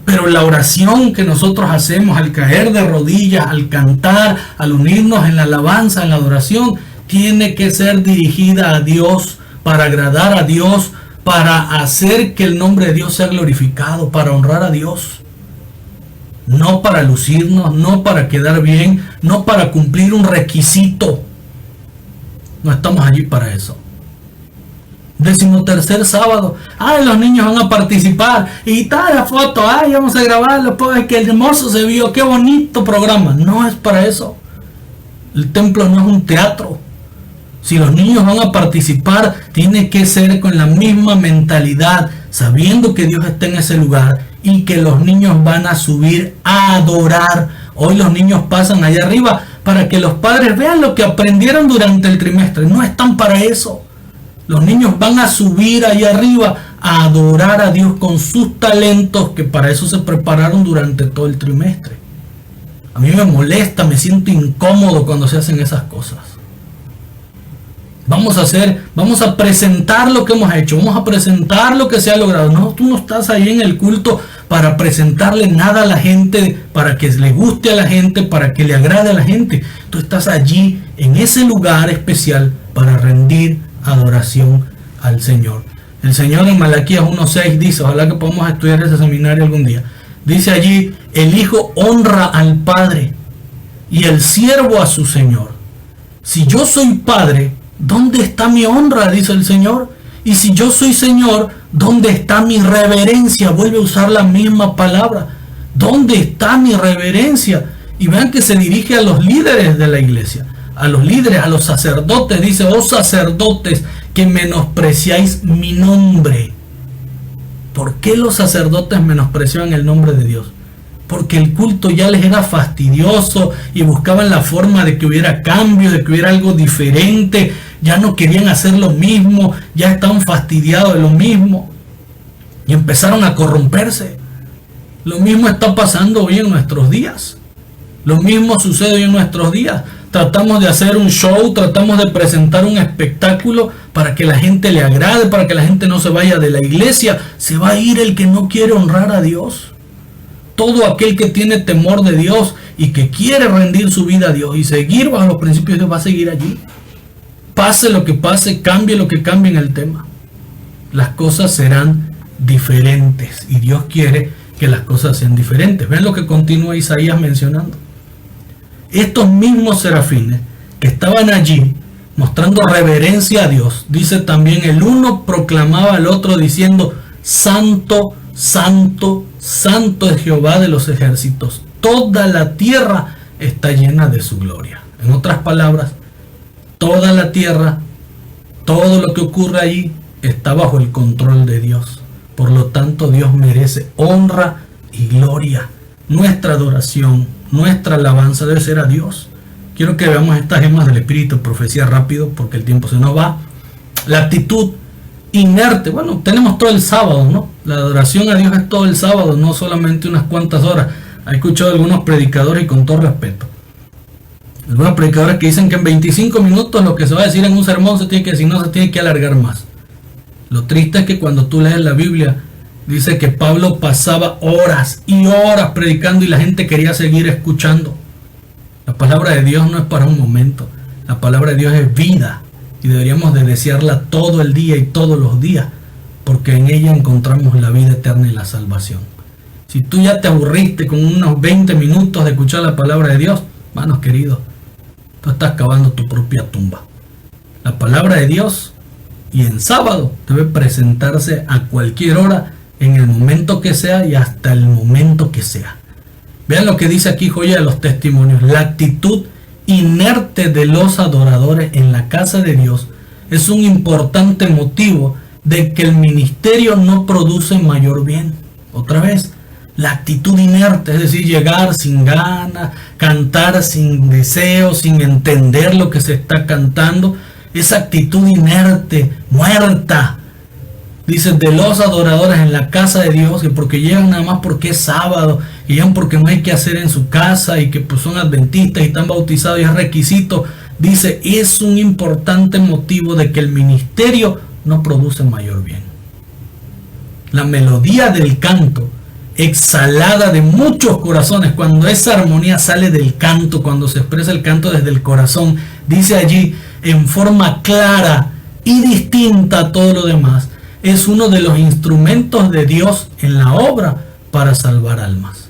Pero la oración que nosotros hacemos al caer de rodillas, al cantar, al unirnos en la alabanza, en la adoración, tiene que ser dirigida a Dios, para agradar a Dios, para hacer que el nombre de Dios sea glorificado, para honrar a Dios. No para lucirnos, no para quedar bien, no para cumplir un requisito. No estamos allí para eso. 13º sábado, ay, los niños van a participar y tal la foto, ay, vamos a grabarlo, pues que hermoso se vio, qué bonito programa. No es para eso. El templo no es un teatro. Si los niños van a participar, tiene que ser con la misma mentalidad, sabiendo que Dios está en ese lugar y que los niños van a subir a adorar. Hoy los niños pasan allá arriba para que los padres vean lo que aprendieron durante el trimestre. No están para eso. Los niños van a subir allá arriba a adorar a Dios con sus talentos, que para eso se prepararon durante todo el trimestre. A mí me molesta, me siento incómodo cuando se hacen esas cosas. Vamos a presentar lo que hemos hecho, vamos a presentar lo que se ha logrado. No, tú no estás ahí en el culto para presentarle nada a la gente, para que le guste a la gente, para que le agrade a la gente. Tú estás allí en ese lugar especial para rendir adoración al Señor. El Señor en Malaquías 1:6 dice, ojalá que podamos estudiar ese seminario algún día. Dice allí, el Hijo honra al Padre y el siervo a su Señor. Si yo soy Padre, ¿dónde está mi honra? Dice el Señor. Y si yo soy Señor, ¿dónde está mi reverencia? Vuelve a usar la misma palabra. ¿Dónde está mi reverencia? Y vean que se dirige a los líderes de la iglesia, a los líderes, a los sacerdotes. Dice, oh sacerdotes, que menospreciáis mi nombre. ¿Por qué los sacerdotes menospreciaban el nombre de Dios? Porque el culto ya les era fastidioso y buscaban la forma de que hubiera cambio, de que hubiera algo diferente. Ya no querían hacer lo mismo, ya estaban fastidiados de lo mismo y empezaron a corromperse. Lo mismo está pasando hoy en nuestros días. Lo mismo sucede hoy en nuestros días. Tratamos de hacer un show, tratamos de presentar un espectáculo para que la gente le agrade, para que la gente no se vaya de la iglesia. Se va a ir el que no quiere honrar a Dios. Todo aquel que tiene temor de Dios y que quiere rendir su vida a Dios y seguir bajo los principios de Dios va a seguir allí. Pase lo que pase, cambie lo que cambie en el tema. Las cosas serán diferentes y Dios quiere que las cosas sean diferentes. Ven lo que continúa Isaías mencionando. Estos mismos serafines que estaban allí mostrando reverencia a Dios, dice también, el uno proclamaba al otro diciendo, Santo, Santo, Santo es Jehová de los ejércitos. Toda la tierra está llena de su gloria. En otras palabras, toda la tierra, todo lo que ocurre allí está bajo el control de Dios. Por lo tanto, Dios merece honra y gloria. Nuestra adoración, nuestra alabanza debe ser a Dios. Quiero que veamos estas gemas del Espíritu, profecía rápido, porque el tiempo se nos va. La actitud inerte. Bueno, tenemos todo el sábado, ¿no? La adoración a Dios es todo el sábado, no solamente unas cuantas horas. He escuchado algunos predicadores, y con todo respeto, algunos predicadores que dicen que en 25 minutos lo que se va a decir en un sermón se tiene que decir, no se tiene que alargar más. Lo triste es que cuando tú lees la Biblia, dice que Pablo pasaba horas y horas predicando y la gente quería seguir escuchando. La palabra de Dios no es para un momento. La palabra de Dios es vida y deberíamos de desearla todo el día y todos los días, porque en ella encontramos la vida eterna y la salvación. Si tú ya te aburriste con unos 20 minutos de escuchar la palabra de Dios, hermanos queridos, tú estás cavando tu propia tumba. La palabra de Dios, y en sábado, debe presentarse a cualquier hora, en el momento que sea y hasta el momento que sea. Vean lo que dice aquí, joya de los testimonios. La actitud inerte de los adoradores en la casa de Dios es un importante motivo de que el ministerio no produce mayor bien. Otra vez, la actitud inerte, es decir, llegar sin ganas, cantar sin deseo, sin entender lo que se está cantando. Esa actitud inerte, muerta, dice, de los adoradores en la casa de Dios, que porque llegan nada más porque es sábado, y llegan porque no hay que hacer en su casa, y que pues son adventistas y están bautizados y es requisito. Dice, es un importante motivo de que el ministerio no produce mayor bien. La melodía del canto, exhalada de muchos corazones, cuando esa armonía sale del canto, cuando se expresa el canto desde el corazón, dice allí, en forma clara y distinta a todo lo demás, es uno de los instrumentos de Dios en la obra para salvar almas.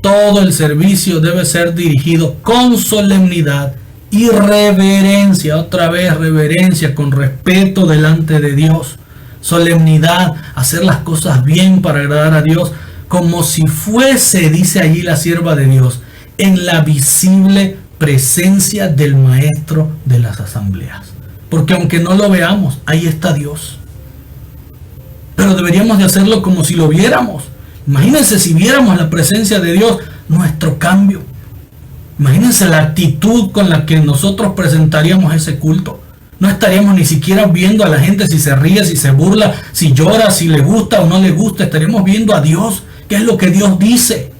Todo el servicio debe ser dirigido con solemnidad y reverencia, otra vez reverencia, con respeto delante de Dios. Solemnidad, hacer las cosas bien para agradar a Dios, como si fuese, dice allí la sierva de Dios, en la visible presencia del maestro de las asambleas. Porque aunque no lo veamos, ahí está Dios. Pero deberíamos de hacerlo como si lo viéramos. Imagínense si viéramos la presencia de Dios, nuestro cambio. Imagínense la actitud con la que nosotros presentaríamos ese culto. No estaríamos ni siquiera viendo a la gente si se ríe, si se burla, si llora, si le gusta o no le gusta. Estaríamos viendo a Dios, qué es lo que Dios dice,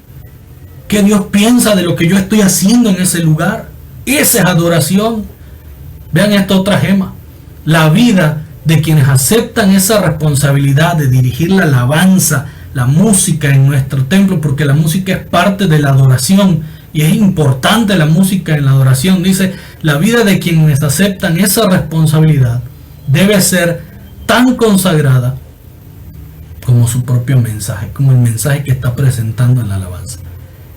qué Dios piensa de lo que yo estoy haciendo en ese lugar. Esa es adoración. Vean esta otra gema. La vida de quienes aceptan esa responsabilidad de dirigir la alabanza, la música en nuestro templo, porque la música es parte de la adoración y es importante la música en la adoración. Dice, la vida de quienes aceptan esa responsabilidad debe ser tan consagrada como su propio mensaje, como el mensaje que está presentando en la alabanza.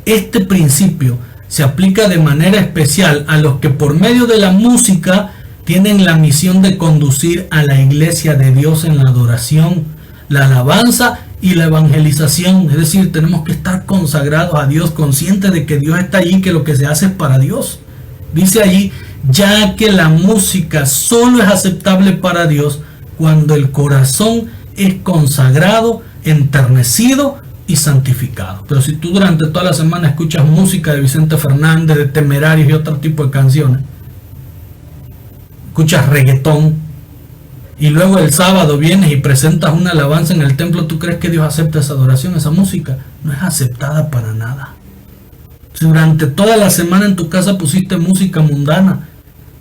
Este principio se aplica de manera especial a los que por medio de la música tienen la misión de conducir a la iglesia de Dios en la adoración, la alabanza y la evangelización. Es decir, tenemos que estar consagrados a Dios, conscientes de que Dios está allí, que lo que se hace es para Dios. Dice allí, ya que la música solo es aceptable para Dios cuando el corazón es consagrado, enternecido y santificado. Pero si tú durante toda la semana escuchas música de Vicente Fernández, de Temerarios y otro tipo de canciones, escuchas reggaetón, y luego el sábado vienes y presentas una alabanza en el templo, ¿tú crees que Dios acepta esa adoración? Esa música no es aceptada para nada. Si durante toda la semana en tu casa pusiste música mundana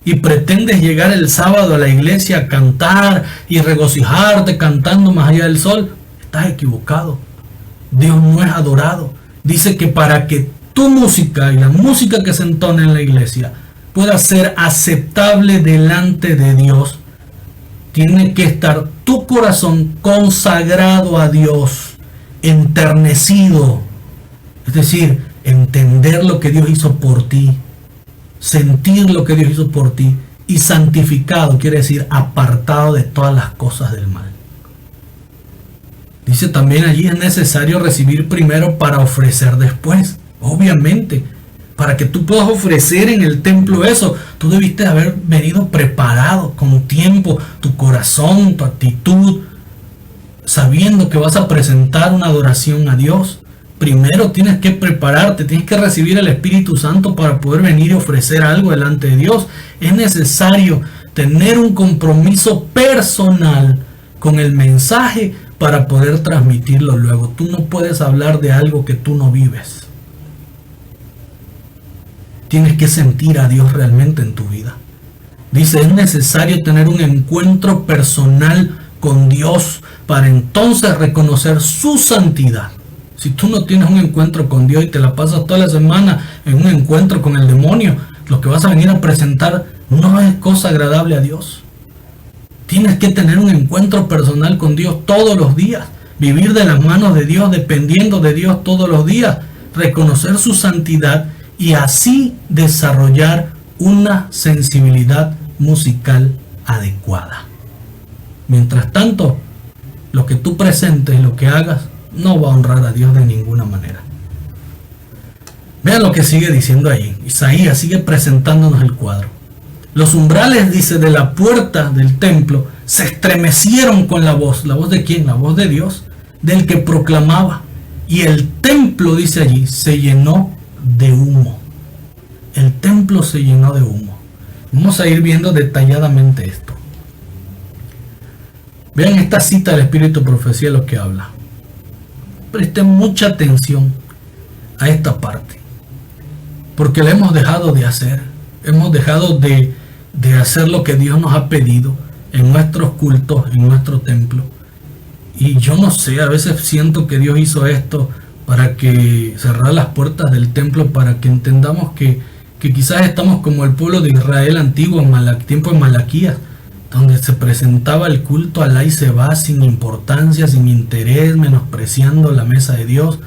y pretendes llegar el sábado a la iglesia a cantar y regocijarte cantando Más allá del sol, estás equivocado. Dios no es adorado. Dice que para que tu música y la música que se entona en la iglesia pueda ser aceptable delante de Dios, tiene que estar tu corazón consagrado a Dios, enternecido. Es decir, entender lo que Dios hizo por ti, sentir lo que Dios hizo por ti, y santificado, quiere decir apartado de todas las cosas del mal. Dice también allí, es necesario recibir primero para ofrecer después. Obviamente, para que tú puedas ofrecer en el templo eso, tú debiste haber venido preparado con tiempo, tu corazón, tu actitud, sabiendo que vas a presentar una adoración a Dios. Primero tienes que prepararte, tienes que recibir el Espíritu Santo para poder venir y ofrecer algo delante de Dios. Es necesario tener un compromiso personal con el mensaje para poder transmitirlo luego. Tú no puedes hablar de algo que tú no vives. Tienes que sentir a Dios realmente en tu vida. Dice, es necesario tener un encuentro personal con Dios para entonces reconocer su santidad. Si tú no tienes un encuentro con Dios y te la pasas toda la semana en un encuentro con el demonio, lo que vas a venir a presentar no es cosa agradable a Dios. Tienes que tener un encuentro personal con Dios todos los días, vivir de las manos de Dios, dependiendo de Dios todos los días, reconocer su santidad y así desarrollar una sensibilidad musical adecuada. Mientras tanto, lo que tú presentes, lo que hagas, no va a honrar a Dios de ninguna manera. Vean lo que sigue diciendo ahí. Isaías sigue presentándonos el cuadro. Los umbrales, dice, de la puerta del templo se estremecieron con la voz. ¿La voz de quién? La voz de Dios, del que proclamaba. Y el templo, dice allí, se llenó de humo. El templo se llenó de humo. Vamos a ir viendo detalladamente esto. Vean esta cita del Espíritu de Profecía, lo que habla. Presten mucha atención a esta parte, porque la hemos dejado de hacer. Hemos dejado de hacer lo que Dios nos ha pedido en nuestros cultos, en nuestro templo. Y yo no sé, a veces siento que Dios hizo esto para que cerrar las puertas del templo, para que entendamos que quizás estamos como el pueblo de Israel antiguo en tiempo de Malaquías, donde se presentaba el culto a Alá y se va sin importancia, sin interés, menospreciando la mesa de Dios.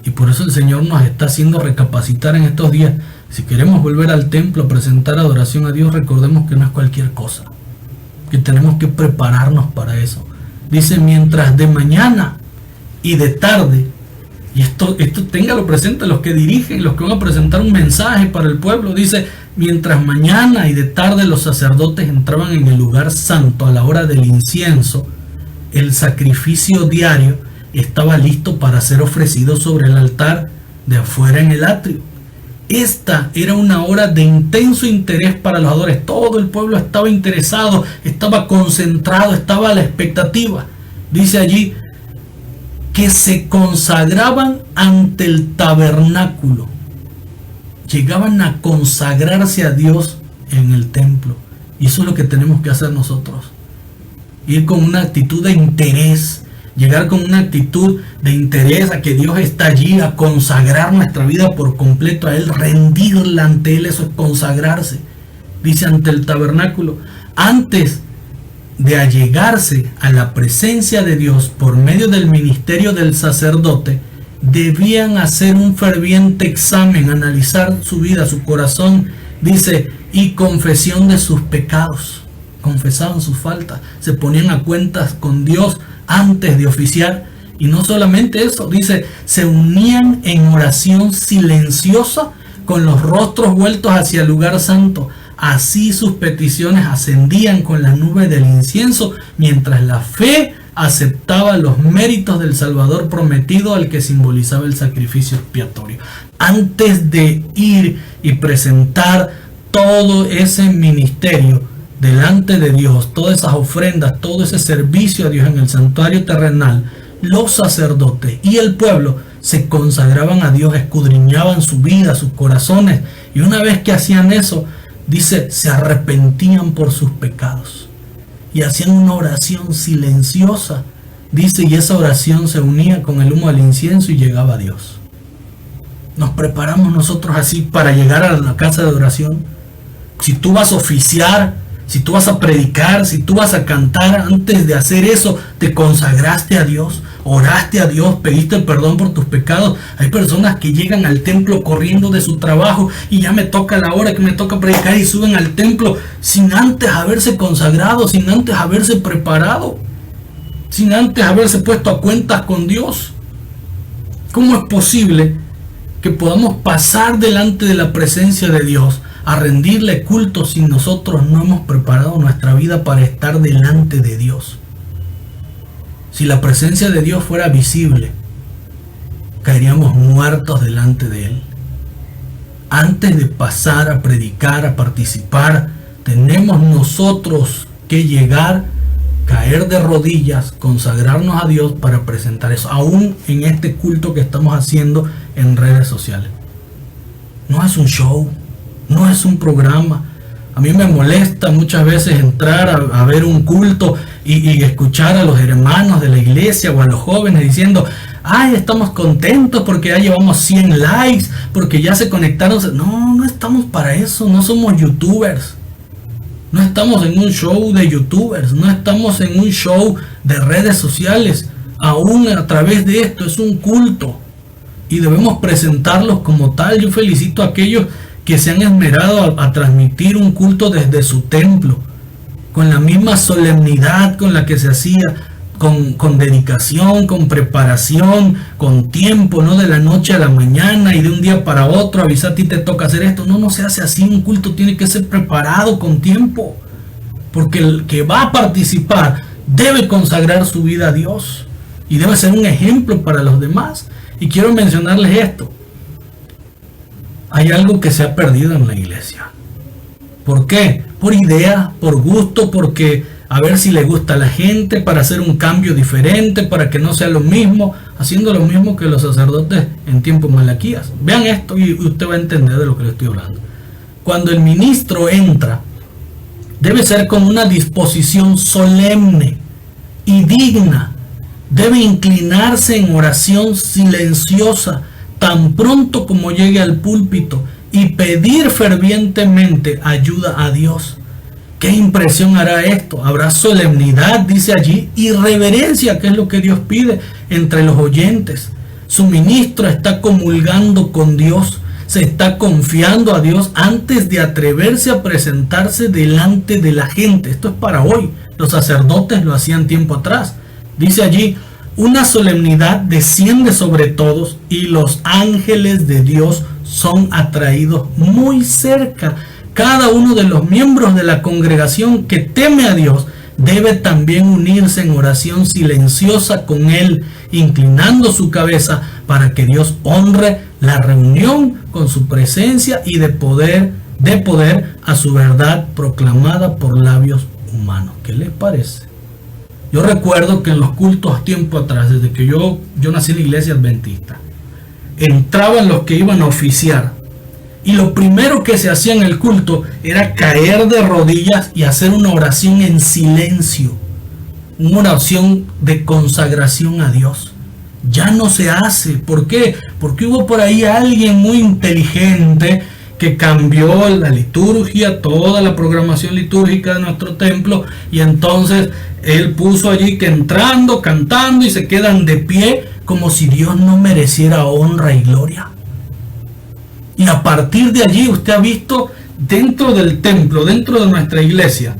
Y por eso el Señor nos está haciendo recapacitar en estos días. Si queremos volver al templo a presentar adoración a Dios, recordemos que no es cualquier cosa, que tenemos que prepararnos para eso. Dice, mientras de mañana y de tarde, y esto téngalo presente los que dirigen, los que van a presentar un mensaje para el pueblo, dice, mientras mañana y de tarde los sacerdotes entraban en el lugar santo a la hora del incienso, el sacrificio diario estaba listo para ser ofrecido sobre el altar de afuera en el atrio. Esta era una hora de intenso interés para los adoradores. Todo el pueblo estaba interesado, estaba concentrado, estaba a la expectativa. Dice allí que se consagraban ante el tabernáculo. Llegaban a consagrarse a Dios en el templo. Y eso es lo que tenemos que hacer nosotros. Ir con una actitud de interés. Llegar con una actitud de interés a que Dios está allí, a consagrar nuestra vida por completo a Él, rendirla ante Él, eso es consagrarse. Dice, ante el tabernáculo. Antes de allegarse a la presencia de Dios por medio del ministerio del sacerdote, debían hacer un ferviente examen, analizar su vida, su corazón, dice, y confesión de sus pecados. Confesaban sus faltas, se ponían a cuentas con Dios antes de oficiar. Y no solamente eso, dice, se unían en oración silenciosa con los rostros vueltos hacia el lugar santo. Así sus peticiones ascendían con la nube del incienso, mientras la fe aceptaba los méritos del Salvador prometido, al que simbolizaba el sacrificio expiatorio. Antes de ir y presentar todo ese ministerio delante de Dios, todas esas ofrendas, todo ese servicio a Dios en el santuario terrenal, los sacerdotes y el pueblo se consagraban a Dios, escudriñaban su vida, sus corazones, y una vez que hacían eso, dice, se arrepentían por sus pecados y hacían una oración silenciosa, dice, y esa oración se unía con el humo del incienso y llegaba a Dios. Nos preparamos nosotros así para llegar a la casa de oración. Si tú vas a oficiar, si tú vas a predicar, si tú vas a cantar, antes de hacer eso, te consagraste a Dios, oraste a Dios, pediste perdón por tus pecados. Hay personas que llegan al templo corriendo de su trabajo y ya me toca la hora que me toca predicar, y suben al templo sin antes haberse consagrado, sin antes haberse preparado, sin antes haberse puesto a cuentas con Dios. ¿Cómo es posible que podamos pasar delante de la presencia de Dios a rendirle culto si nosotros no hemos preparado nuestra vida para estar delante de Dios? Si la presencia de Dios fuera visible, caeríamos muertos delante de Él. Antes de pasar a predicar, a participar, tenemos nosotros que llegar, caer de rodillas, consagrarnos a Dios para presentar eso, aún en este culto que estamos haciendo en redes sociales. No es un show, no es un programa. A mí me molesta muchas veces entrar a ver un culto y escuchar a los hermanos de la iglesia o a los jóvenes diciendo, ay, estamos contentos porque ya llevamos 100 likes, porque ya se conectaron. No, no estamos para eso, no somos youtubers. No estamos en un show de youtubers, no estamos en un show de redes sociales. Aún a través de esto es un culto y debemos presentarlos como tal. Yo felicito a aquellos que se han esmerado a transmitir un culto desde su templo, con la misma solemnidad con la que se hacía, con dedicación, con preparación, con tiempo, no de la noche a la mañana y de un día para otro avisar, a ti te toca hacer esto. No, no se hace así. Un culto tiene que ser preparado con tiempo, porque el que va a participar debe consagrar su vida a Dios y debe ser un ejemplo para los demás. Y quiero mencionarles esto. Hay algo que se ha perdido en la iglesia. ¿Por qué? Por idea, por gusto, porque a ver si le gusta a la gente, para hacer un cambio diferente, para que no sea lo mismo, haciendo lo mismo que los sacerdotes en tiempos Malaquías. Vean esto y usted va a entender de lo que le estoy hablando. Cuando el ministro entra, debe ser con una disposición solemne y digna. Debe inclinarse en oración silenciosa tan pronto como llegue al púlpito y pedir fervientemente ayuda a Dios. ¿Qué impresión hará esto? Habrá solemnidad, dice allí, y reverencia, que es lo que Dios pide entre los oyentes. Su ministro está comulgando con Dios, se está confiando a Dios antes de atreverse a presentarse delante de la gente. Esto es para hoy. Los sacerdotes lo hacían tiempo atrás. Dice allí, una solemnidad desciende sobre todos y los ángeles de Dios son atraídos muy cerca. Cada uno de los miembros de la congregación que teme a Dios debe también unirse en oración silenciosa con Él, inclinando su cabeza para que Dios honre la reunión con su presencia y de poder a su verdad proclamada por labios humanos. ¿Qué les parece? Yo recuerdo que en los cultos tiempo atrás, desde que yo nací en la iglesia adventista, entraban los que iban a oficiar y lo primero que se hacía en el culto era caer de rodillas y hacer una oración en silencio, una oración de consagración a Dios. Ya no se hace. ¿Por qué? Porque hubo por ahí alguien muy inteligente que cambió la liturgia, toda la programación litúrgica de nuestro templo, y entonces él puso allí que entrando, cantando, y se quedan de pie como si Dios no mereciera honra y gloria. Y a partir de allí usted ha visto dentro del templo, dentro de nuestra iglesia,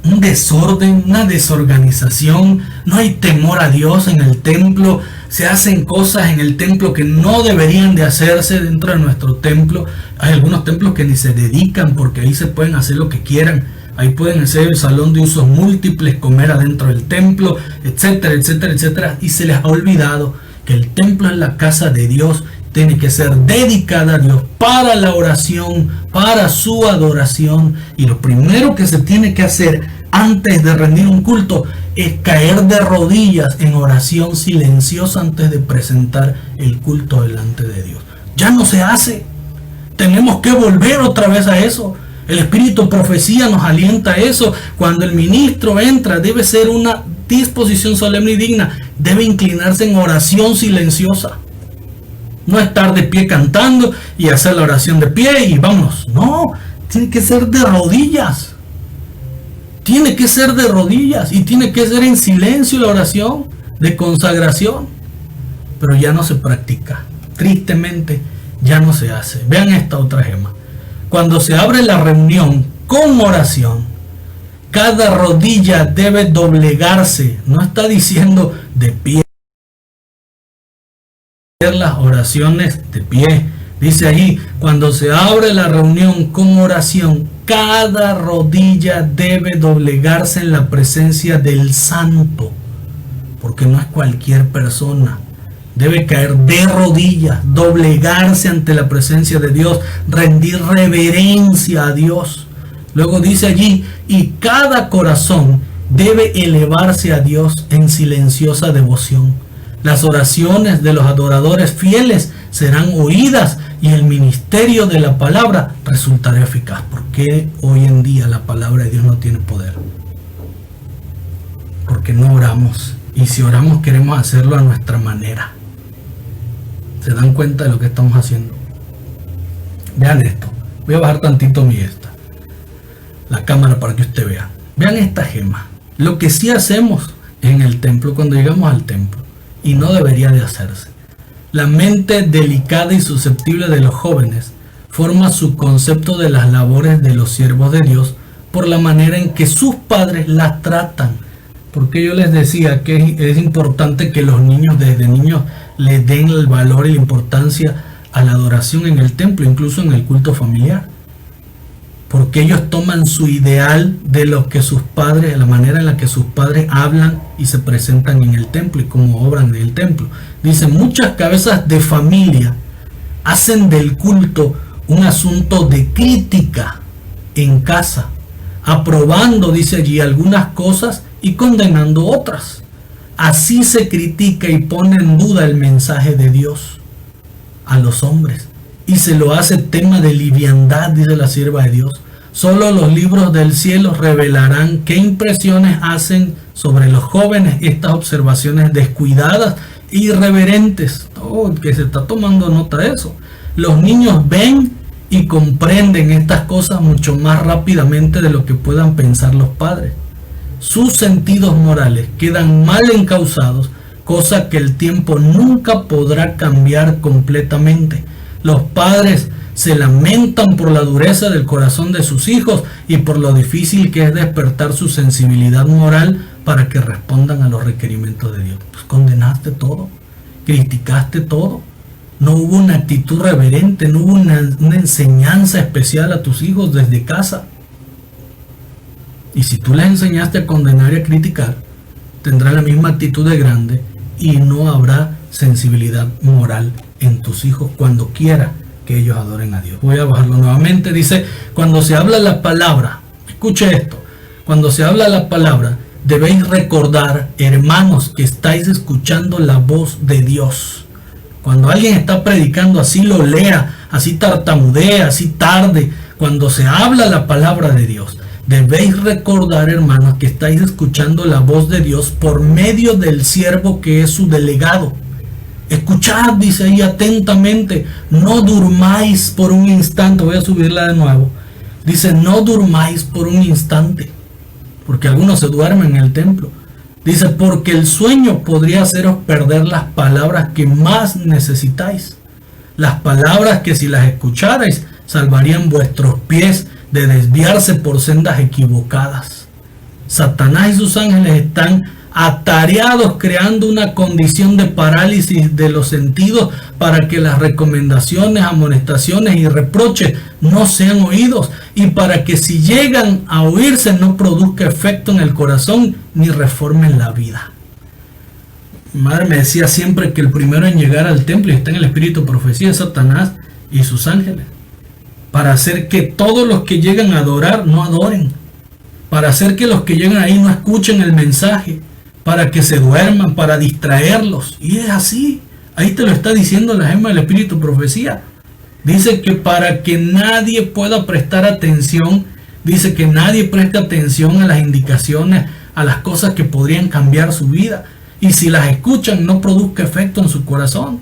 un desorden, una desorganización. No hay temor a Dios en el templo. Se hacen cosas en el templo que no deberían de hacerse dentro de nuestro templo. Hay algunos templos que ni se dedican, porque ahí se pueden hacer lo que quieran. Ahí pueden hacer el salón de usos múltiples, comer adentro del templo, etcétera, etcétera, etcétera. Y se les ha olvidado que el templo es la casa de Dios. Tiene que ser dedicada a Dios para la oración, para su adoración. Y lo primero que se tiene que hacer antes de rendir un culto es caer de rodillas en oración silenciosa antes de presentar el culto delante de Dios. Ya no se hace. Tenemos que volver otra vez a eso. El Espíritu Profecía nos alienta a eso. Cuando el ministro entra, debe ser una disposición solemne y digna. Debe inclinarse en oración silenciosa. No estar de pie cantando y hacer la oración de pie y vámonos. No, tiene que ser de rodillas. Tiene que ser de rodillas y tiene que ser en silencio la oración de consagración. Pero ya no se practica. Tristemente ya no se hace. Vean esta otra gema. Cuando se abre la reunión con oración, cada rodilla debe doblegarse. No está diciendo de pie. Las oraciones de pie. Dice ahí, cuando se abre la reunión con oración, cada rodilla debe doblegarse en la presencia del santo, porque no es cualquier persona. Debe caer de rodillas, doblegarse ante la presencia de Dios, rendir reverencia a Dios. Luego dice allí, y cada corazón debe elevarse a Dios en silenciosa devoción. Las oraciones de los adoradores fieles serán oídas y el ministerio de la palabra resultará eficaz. ¿Por qué hoy en día la palabra de Dios no tiene poder? porque no oramos. Y si oramos queremos hacerlo a nuestra manera. ¿Se dan cuenta de lo que estamos haciendo? Vean esto. Voy a bajar tantito la cámara para que usted vea. Vean esta gema. Lo que sí hacemos en el templo cuando llegamos al templo, y no debería de hacerse. La mente delicada y susceptible de los jóvenes forma su concepto de las labores de los siervos de Dios por la manera en que sus padres las tratan. Porque yo les decía que es importante que los niños desde niños le den el valor y la importancia a la adoración en el templo, incluso en el culto familiar. Porque ellos toman su ideal de lo que sus padres, de la manera en la que sus padres hablan y se presentan en el templo y cómo obran en el templo. Dicen, muchas cabezas de familia hacen del culto un asunto de crítica en casa, aprobando, dice allí, algunas cosas y condenando otras. Así se critica y pone en duda el mensaje de Dios a los hombres, y se lo hace tema de liviandad, dice la sierva de Dios. Solo los libros del cielo revelarán qué impresiones hacen sobre los jóvenes estas observaciones descuidadas e irreverentes. Oh, que se está tomando nota de eso. Los niños ven y comprenden estas cosas mucho más rápidamente de lo que puedan pensar los padres. Sus sentidos morales quedan mal encausados, cosa que el tiempo nunca podrá cambiar completamente. Los padres se lamentan por la dureza del corazón de sus hijos y por lo difícil que es despertar su sensibilidad moral para que respondan a los requerimientos de Dios. Pues condenaste todo, criticaste todo, no hubo una actitud reverente, no hubo una enseñanza especial a tus hijos desde casa. Y si tú les enseñaste a condenar y a criticar, tendrán la misma actitud de grande y no habrá sensibilidad moral en tus hijos cuando quiera que ellos adoren a Dios. Voy a bajarlo nuevamente. Dice, cuando se habla la palabra, escuche esto, cuando se habla la palabra, debéis recordar, hermanos, que estáis escuchando la voz de Dios. Cuando alguien está predicando, así lo lea, así tartamudea, así tarde, cuando se habla la palabra de Dios, debéis recordar, hermanos, que estáis escuchando la voz de Dios por medio del siervo que es su delegado. Escuchad, dice ahí atentamente, no durmáis por un instante. Voy a subirla de nuevo. Dice, no durmáis por un instante, porque algunos se duermen en el templo. Dice, porque el sueño podría haceros perder las palabras que más necesitáis. Las palabras que si las escucharais salvarían vuestros pies de desviarse por sendas equivocadas. Satanás y sus ángeles están atareados creando una condición de parálisis de los sentidos para que las recomendaciones, amonestaciones y reproches no sean oídos, y para que si llegan a oírse no produzca efecto en el corazón ni reformen la vida. Mi madre me decía siempre que el primero en llegar al templo y está en el espíritu de profecía es Satanás y sus ángeles, para hacer que todos los que llegan a adorar no adoren, para hacer que los que llegan ahí no escuchen el mensaje, para que se duerman, para distraerlos. Y es así. Ahí te lo está diciendo la gema del espíritu profecía. Dice que para que nadie pueda prestar atención, dice que nadie preste atención a las indicaciones, a las cosas que podrían cambiar su vida. Y si las escuchan, no produzca efecto en su corazón.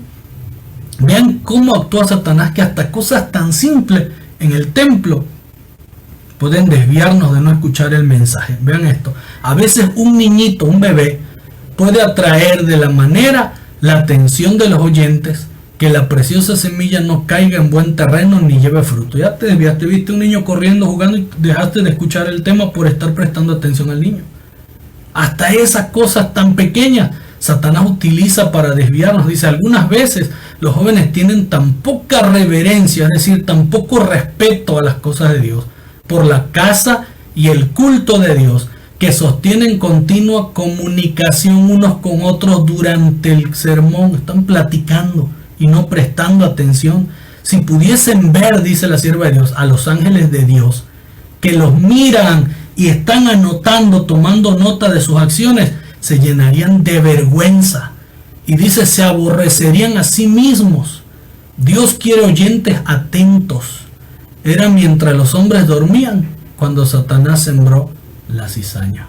Vean cómo actúa Satanás, que hasta cosas tan simples en el templo pueden desviarnos de no escuchar el mensaje. Vean esto. A veces un niñito, un bebé, puede atraer de la manera la atención de los oyentes que la preciosa semilla no caiga en buen terreno ni lleve fruto. Ya te desviaste, viste un niño corriendo, jugando y dejaste de escuchar el tema por estar prestando atención al niño. Hasta esas cosas tan pequeñas Satanás utiliza para desviarnos. Dice, algunas veces los jóvenes tienen tan poca reverencia, es decir, tan poco respeto a las cosas de Dios, por la casa y el culto de Dios, que sostienen continua comunicación unos con otros durante el sermón. Están platicando y no prestando atención. Si pudiesen ver, dice la sierva de Dios, a los ángeles de Dios, que los miran y están anotando, tomando nota de sus acciones, se llenarían de vergüenza. Y dice, se aborrecerían a sí mismos. Dios quiere oyentes atentos. Era mientras los hombres dormían cuando Satanás sembró la cizaña.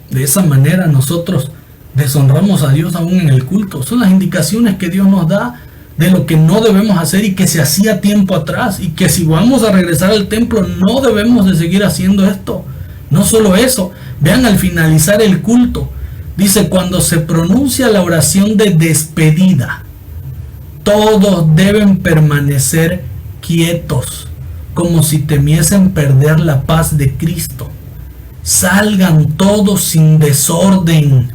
De esa manera nosotros deshonramos a Dios aún en el culto. Son las indicaciones que Dios nos da de lo que no debemos hacer y que se hacía tiempo atrás, y que si vamos a regresar al templo no debemos de seguir haciendo esto. No solo eso, vean al finalizar el culto, dice: cuando se pronuncia la oración de despedida, todos deben permanecer quietos, como si temiesen perder la paz de Cristo. Salgan todos sin desorden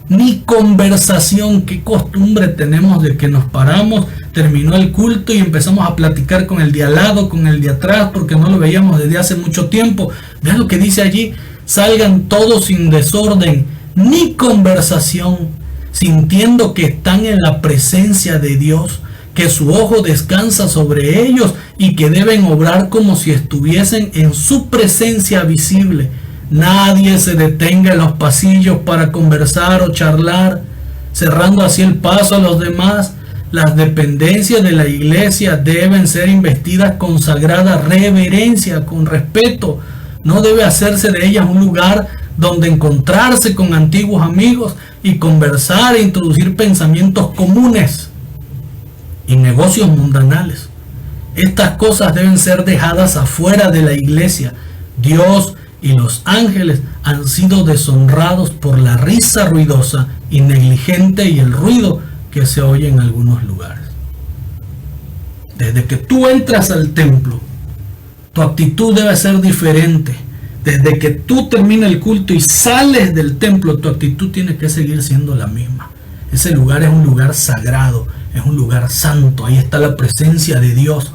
ni conversación. Qué costumbre tenemos de que nos paramos, terminó el culto y empezamos a platicar con el de al lado, con el de atrás, porque no lo veíamos desde hace mucho tiempo. Vean lo que dice allí: salgan todos sin desorden ni conversación, sintiendo que están en la presencia de Dios, que su ojo descansa sobre ellos y que deben obrar como si estuviesen en su presencia visible. Nadie se detenga en los pasillos para conversar o charlar, cerrando así el paso a los demás. Las dependencias de la iglesia deben ser investidas con sagrada reverencia, con respeto. No debe hacerse de ellas un lugar donde encontrarse con antiguos amigos y conversar e introducir pensamientos comunes y negocios mundanales. Estas cosas deben ser dejadas afuera de la iglesia. Dios y los ángeles han sido deshonrados por la risa ruidosa y negligente y el ruido que se oye en algunos lugares. Desde que tú entras al templo, tu actitud debe ser diferente. Desde que tú terminas el culto y sales del templo, tu actitud tiene que seguir siendo la misma. Ese lugar es un lugar sagrado, es un lugar santo. Ahí está la presencia de Dios.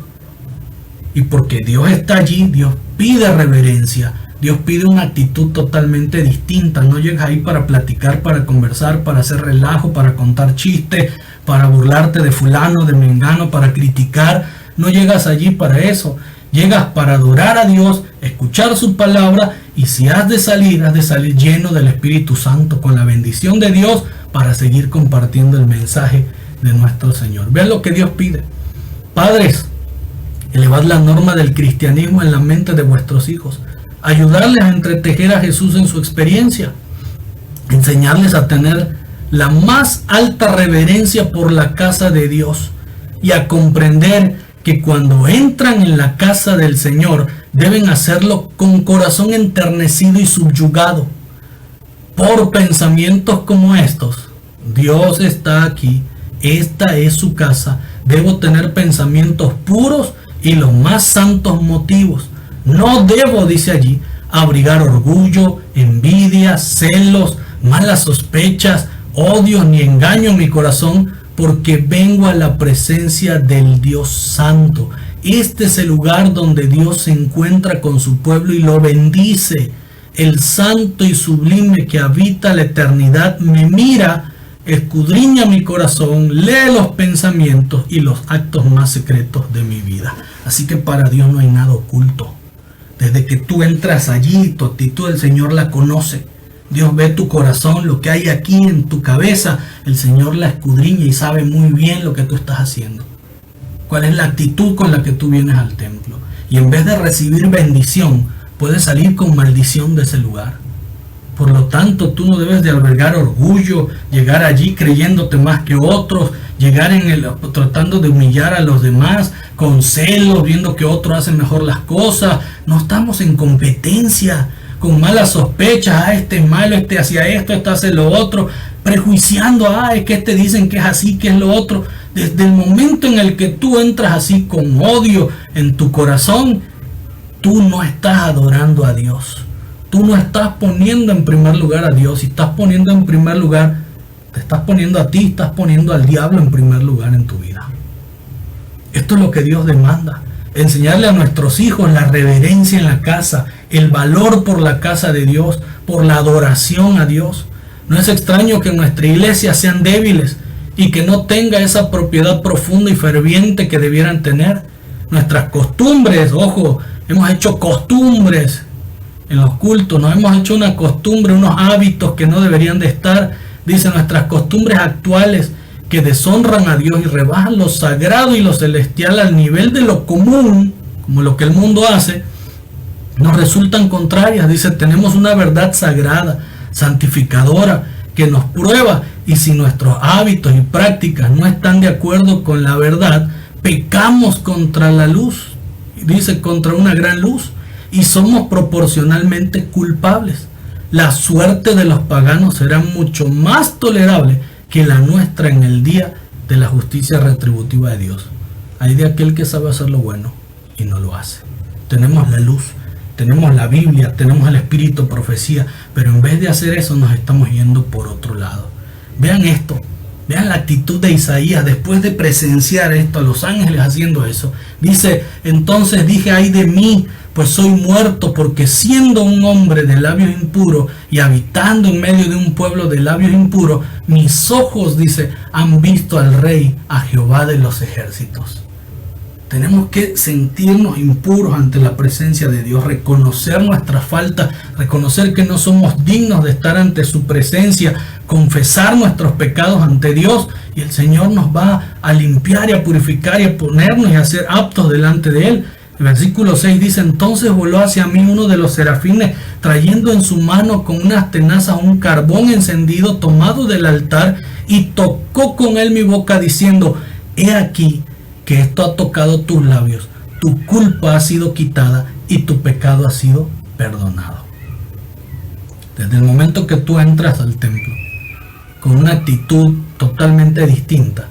Y porque Dios está allí, Dios pide reverencia. Dios pide una actitud totalmente distinta. No llegas ahí para platicar, para conversar, para hacer relajo, para contar chistes, para burlarte de fulano, de mengano, para criticar. No llegas allí para eso. Llegas para adorar a Dios, escuchar su palabra, y si has de salir lleno del Espíritu Santo, con la bendición de Dios, para seguir compartiendo el mensaje de nuestro Señor. Vean lo que Dios pide. Padres, elevad la norma del cristianismo en la mente de vuestros hijos. Ayudarles a entretejer a Jesús en su experiencia. Enseñarles a tener la más alta reverencia por la casa de Dios y a comprender que cuando entran en la casa del Señor deben hacerlo con corazón enternecido y subyugado. Por pensamientos como estos: Dios está aquí, esta es su casa, debo tener pensamientos puros y los más santos motivos. No debo, dice allí, abrigar orgullo, envidia, celos, malas sospechas, odios ni engaño en mi corazón, porque vengo a la presencia del Dios Santo. Este es el lugar donde Dios se encuentra con su pueblo y lo bendice. El santo y sublime que habita la eternidad me mira, escudriña mi corazón, lee los pensamientos y los actos más secretos de mi vida. Así que para Dios no hay nada oculto. Desde que tú entras allí, tu actitud el Señor la conoce. Dios ve tu corazón, lo que hay aquí en tu cabeza. El Señor la escudriña y sabe muy bien lo que tú estás haciendo. Cuál es la actitud con la que tú vienes al templo. Y en vez de recibir bendición, puedes salir con maldición de ese lugar. Por lo tanto, tú no debes de albergar orgullo, llegar allí creyéndote más que otros, llegar tratando de humillar a los demás, con celos, viendo que otros hacen mejor las cosas. No estamos en competencia, con malas sospechas: este es malo, este hacía esto, este hace lo otro, prejuiciando: es que este dicen que es así, que es lo otro. Desde el momento en el que tú entras así con odio en tu corazón, tú no estás adorando a Dios. Tú no estás poniendo en primer lugar a Dios. Si estás poniendo en primer lugar, te estás poniendo a ti, estás poniendo al diablo en primer lugar en tu vida. Esto es lo que Dios demanda. Enseñarle a nuestros hijos la reverencia en la casa, el valor por la casa de Dios, por la adoración a Dios. No es extraño que en nuestra iglesia sean débiles y que no tenga esa propiedad profunda y ferviente que debieran tener. Nuestras costumbres, ojo, hemos hecho costumbres en los cultos, nos hemos hecho una costumbre, unos hábitos que no deberían de estar. Dice: nuestras costumbres actuales que deshonran a Dios y rebajan lo sagrado y lo celestial al nivel de lo común, como lo que el mundo hace, nos resultan contrarias. Dice: tenemos una verdad sagrada, santificadora, que nos prueba, y si nuestros hábitos y prácticas no están de acuerdo con la verdad, pecamos contra la luz, dice, contra una gran luz, y somos proporcionalmente culpables. La suerte de los paganos será mucho más tolerable que la nuestra en el día de la justicia retributiva de Dios. Hay de aquel que sabe hacer lo bueno y no lo hace. Tenemos la luz, tenemos la Biblia, tenemos el Espíritu, profecía, pero en vez de hacer eso nos estamos yendo por otro lado. Vean esto, vean la actitud de Isaías después de presenciar esto, a los ángeles haciendo eso. Dice, entonces dije, ay de mí, pues soy muerto, porque siendo un hombre de labios impuros y habitando en medio de un pueblo de labios impuros, mis ojos, dice, han visto al Rey, a Jehová de los ejércitos. Tenemos que sentirnos impuros ante la presencia de Dios, reconocer nuestras faltas, reconocer que no somos dignos de estar ante su presencia, confesar nuestros pecados ante Dios, y el Señor nos va a limpiar y a purificar y a ponernos y a ser aptos delante de Él. El versículo 6 dice, entonces voló hacia mí uno de los serafines, trayendo en su mano con unas tenazas un carbón encendido tomado del altar, y tocó con él mi boca diciendo, he aquí que esto ha tocado tus labios, tu culpa ha sido quitada y tu pecado ha sido perdonado. Desde el momento que tú entras al templo con una actitud totalmente distinta,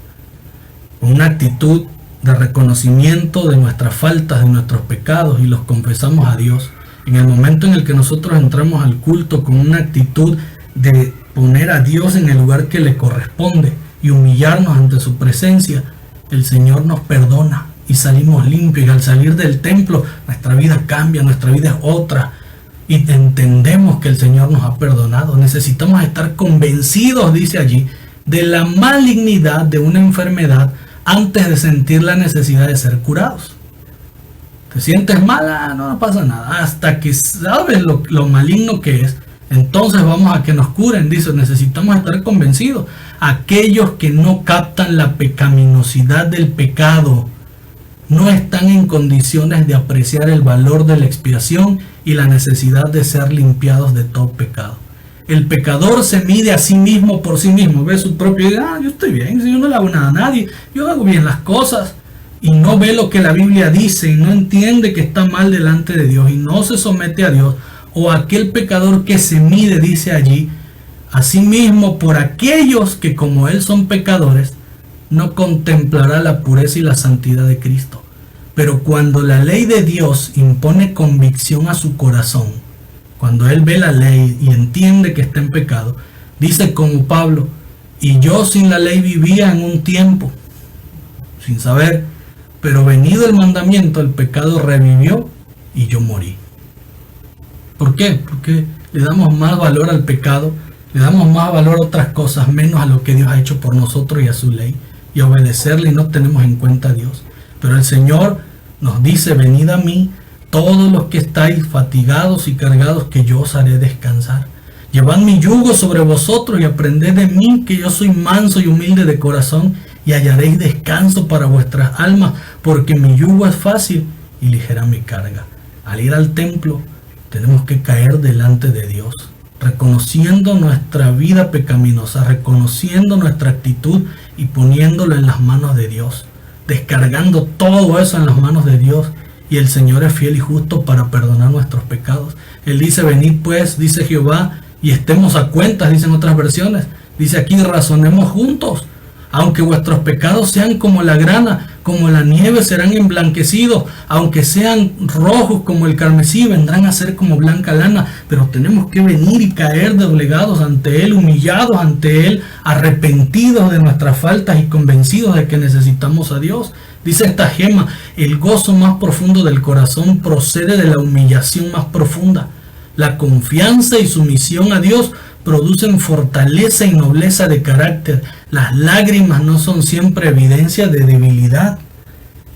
con una actitud de reconocimiento de nuestras faltas, de nuestros pecados, y los confesamos a Dios, en el momento en el que nosotros entramos al culto con una actitud de poner a Dios en el lugar que le corresponde y humillarnos ante su presencia, el Señor nos perdona y salimos limpios, y al salir del templo nuestra vida cambia, nuestra vida es otra, y entendemos que el Señor nos ha perdonado. Necesitamos estar convencidos, dice allí, de la malignidad de una enfermedad antes de sentir la necesidad de ser curados. ¿Te sientes mal? No pasa nada. Hasta que sabes lo maligno que es, entonces vamos a que nos curen. Dice, necesitamos estar convencidos. Aquellos que no captan la pecaminosidad del pecado no están en condiciones de apreciar el valor de la expiación y la necesidad de ser limpiados de todo pecado. El pecador se mide a sí mismo por sí mismo, ve su propio y dice, yo estoy bien, yo no le hago nada a nadie, yo hago bien las cosas, y no ve lo que la Biblia dice y no entiende que está mal delante de Dios y no se somete a Dios. O aquel pecador que se mide, dice allí, a sí mismo por aquellos que como él son pecadores, no contemplará la pureza y la santidad de Cristo. Pero cuando la ley de Dios impone convicción a su corazón, cuando él ve la ley y entiende que está en pecado, dice como Pablo, y yo sin la ley vivía en un tiempo, sin saber, pero venido el mandamiento, el pecado revivió y yo morí. ¿Por qué? Porque le damos más valor al pecado, le damos más valor a otras cosas, menos a lo que Dios ha hecho por nosotros y a su ley, y a obedecerle, y no tenemos en cuenta a Dios. Pero el Señor nos dice, venid a mí, todos los que estáis fatigados y cargados, que yo os haré descansar. Llevad mi yugo sobre vosotros y aprended de mí, que yo soy manso y humilde de corazón, y hallaréis descanso para vuestras almas, porque mi yugo es fácil y ligera mi carga. Al ir al templo, tenemos que caer delante de Dios, reconociendo nuestra vida pecaminosa, reconociendo nuestra actitud y poniéndolo en las manos de Dios, descargando todo eso en las manos de Dios. Y el Señor es fiel y justo para perdonar nuestros pecados. Él dice, venid pues, dice Jehová, y estemos a cuentas, dicen otras versiones. Dice aquí, razonemos juntos. Aunque vuestros pecados sean como la grana, como la nieve serán emblanquecidos. Aunque sean rojos como el carmesí, vendrán a ser como blanca lana. Pero tenemos que venir y caer doblegados ante Él, humillados ante Él, arrepentidos de nuestras faltas y convencidos de que necesitamos a Dios. Dice esta gema, el gozo más profundo del corazón procede de la humillación más profunda. La confianza y sumisión a Dios producen fortaleza y nobleza de carácter. Las lágrimas no son siempre evidencia de debilidad.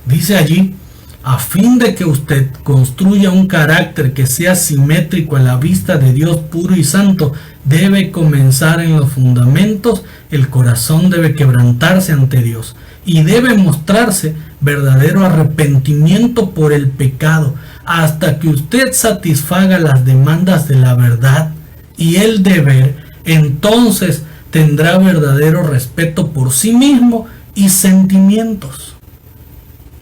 Dice allí, a fin de que usted construya un carácter que sea simétrico a la vista de Dios puro y santo, debe comenzar en los fundamentos. El corazón debe quebrantarse ante Dios y debe mostrarse verdadero arrepentimiento por el pecado, hasta que usted satisfaga las demandas de la verdad y el deber, entonces tendrá verdadero respeto por sí mismo y sentimientos.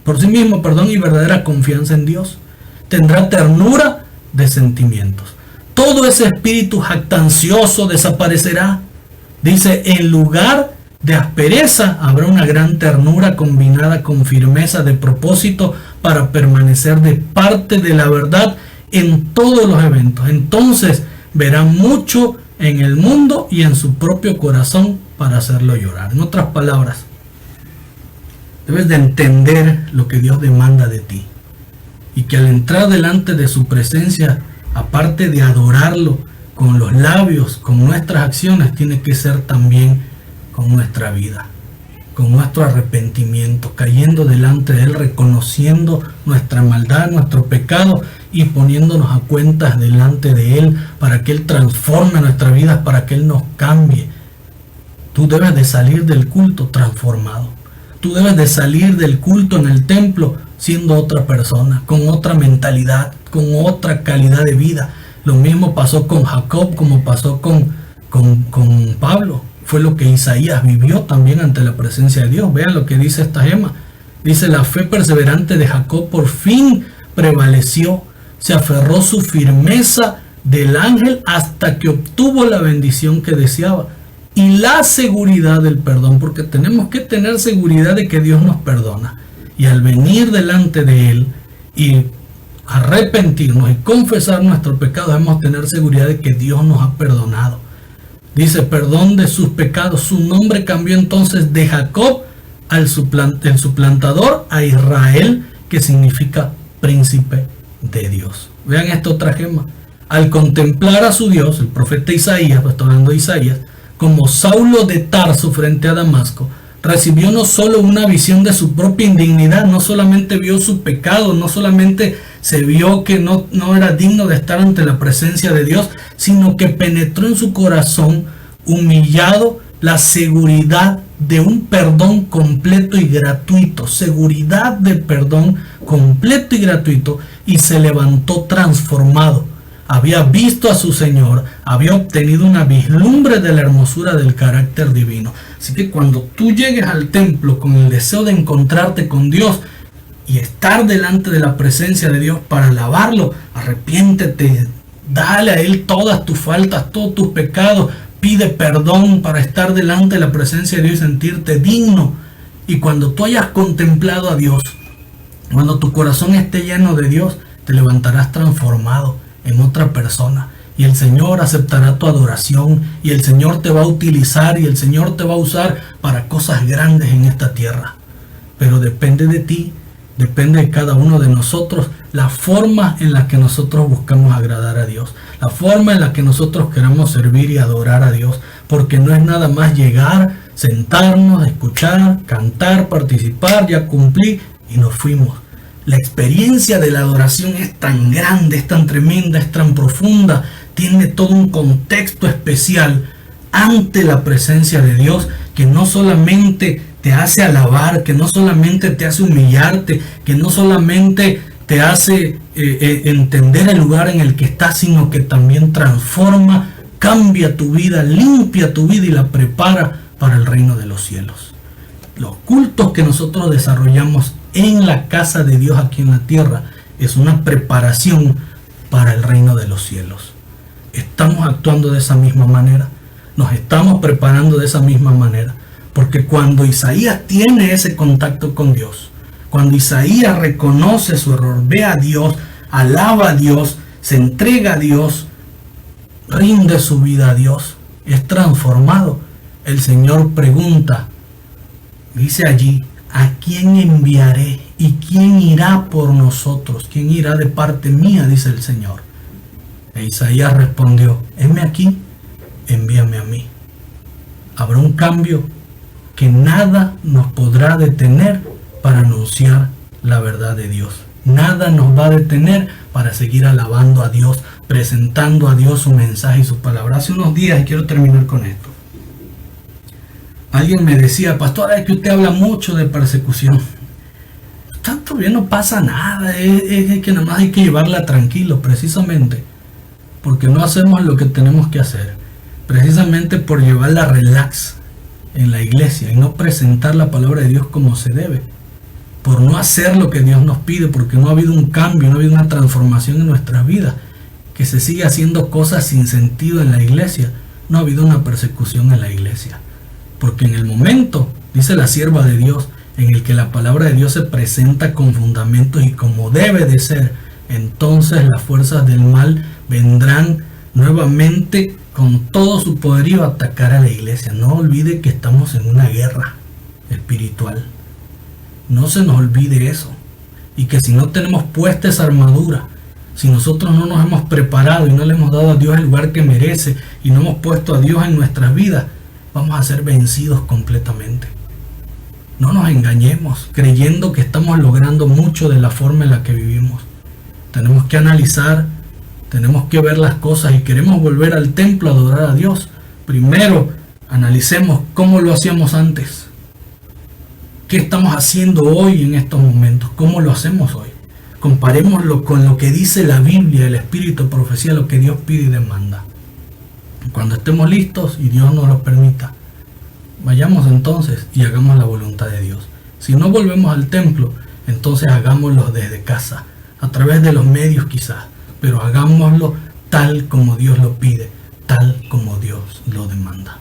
Por sí mismo, y verdadera confianza en Dios. Tendrá ternura de sentimientos. Todo ese espíritu jactancioso desaparecerá. Dice, en lugar de aspereza habrá una gran ternura combinada con firmeza de propósito para permanecer de parte de la verdad en todos los eventos. Entonces verá mucho en el mundo y en su propio corazón para hacerlo llorar. En otras palabras, debes de entender lo que Dios demanda de ti. Y que al entrar delante de su presencia, aparte de adorarlo con los labios, con nuestras acciones, tiene que ser también con nuestra vida, con nuestro arrepentimiento, cayendo delante de Él, reconociendo nuestra maldad, nuestro pecado y poniéndonos a cuentas delante de Él para que Él transforme nuestra vida, para que Él nos cambie. Tú debes de salir del culto transformado. Tú debes de salir del culto en el templo siendo otra persona, con otra mentalidad, con otra calidad de vida. Lo mismo pasó con Jacob, como pasó con Pablo. Fue lo que Isaías vivió también ante la presencia de Dios. Vean lo que dice esta gema. Dice, la fe perseverante de Jacob por fin prevaleció. Se aferró su firmeza del ángel hasta que obtuvo la bendición que deseaba. Y la seguridad del perdón, porque tenemos que tener seguridad de que Dios nos perdona. Y al venir delante de Él y arrepentirnos y confesar nuestros pecados, debemos tener seguridad de que Dios nos ha perdonado. Dice, perdón de sus pecados. Su nombre cambió entonces de Jacob el suplantador a Israel, que significa príncipe de Dios. Vean esta otra gema. Al contemplar a su Dios, el profeta Isaías, pues está hablando de Isaías, como Saulo de Tarso frente a Damasco, recibió no solo una visión de su propia indignidad, no solamente vio su pecado, no solamente se vio que no era digno de estar ante la presencia de Dios, sino que penetró en su corazón, humillado, la seguridad de un perdón completo y gratuito, seguridad de perdón completo y gratuito, y se levantó transformado. Había visto a su Señor, había obtenido una vislumbre de la hermosura del carácter divino. Así que cuando tú llegues al templo con el deseo de encontrarte con Dios y estar delante de la presencia de Dios para alabarlo, arrepiéntete, dale a Él todas tus faltas, todos tus pecados, pide perdón para estar delante de la presencia de Dios y sentirte digno. Y cuando tú hayas contemplado a Dios, cuando tu corazón esté lleno de Dios, te levantarás transformado en otra persona, y el Señor aceptará tu adoración, y el Señor te va a utilizar, y el Señor te va a usar para cosas grandes en esta tierra. Pero depende de ti, depende de cada uno de nosotros, la forma en la que nosotros buscamos agradar a Dios, la forma en la que nosotros queremos servir y adorar a Dios, porque no es nada más llegar, sentarnos, escuchar, cantar, participar, ya cumplí y nos fuimos. La experiencia de la adoración es tan grande, es tan tremenda, es tan profunda, tiene todo un contexto especial ante la presencia de Dios, que no solamente te hace alabar, que no solamente te hace humillarte, que no solamente te hace entender el lugar en el que estás, sino que también transforma, cambia tu vida, limpia tu vida y la prepara para el reino de los cielos. Los cultos que nosotros desarrollamos en la casa de Dios aquí en la tierra es una preparación para el reino de los cielos. Estamos actuando de esa misma manera, nos estamos preparando de esa misma manera, porque cuando Isaías tiene ese contacto con Dios, cuando Isaías reconoce su error, ve a Dios, alaba a Dios, se entrega a Dios, rinde su vida a Dios, es transformado. El Señor pregunta, dice allí, ¿a quién enviaré? ¿Y quién irá por nosotros? ¿Quién irá de parte mía? Dice el Señor. E Isaías respondió, heme aquí, envíame a mí. Habrá un cambio que nada nos podrá detener para anunciar la verdad de Dios. Nada nos va a detener para seguir alabando a Dios, presentando a Dios su mensaje y su palabra. Hace unos días, y quiero terminar con esto, alguien me decía, pastor, es que usted habla mucho de persecución. Tanto bien, no pasa nada, es que nada más hay que llevarla tranquilo, precisamente porque no hacemos lo que tenemos que hacer, precisamente por llevar la relax en la iglesia y no presentar la palabra de Dios como se debe, por no hacer lo que Dios nos pide, porque no ha habido un cambio, no ha habido una transformación en nuestras vidas, que se sigue haciendo cosas sin sentido en la iglesia. No ha habido una persecución en la iglesia, porque en el momento, dice la sierva de Dios, en el que la palabra de Dios se presenta con fundamentos y como debe de ser, entonces las fuerzas del mal vendrán nuevamente con todo su poderío a atacar a la iglesia. No olvide que estamos en una guerra espiritual. No se nos olvide eso. Y que si no tenemos puesta esa armadura, si nosotros no nos hemos preparado y no le hemos dado a Dios el lugar que merece y no hemos puesto a Dios en nuestras vidas, vamos a ser vencidos completamente. No nos engañemos creyendo que estamos logrando mucho de la forma en la que vivimos. Tenemos que analizar, tenemos que ver las cosas y queremos volver al templo a adorar a Dios. Primero, analicemos cómo lo hacíamos antes. ¿Qué estamos haciendo hoy en estos momentos? ¿Cómo lo hacemos hoy? Comparémoslo con lo que dice la Biblia, el Espíritu de Profecía, lo que Dios pide y demanda. Cuando estemos listos y Dios nos lo permita, vayamos entonces y hagamos la voluntad de Dios. Si no volvemos al templo, entonces hagámoslo desde casa, a través de los medios quizás, pero hagámoslo tal como Dios lo pide, tal como Dios lo demanda.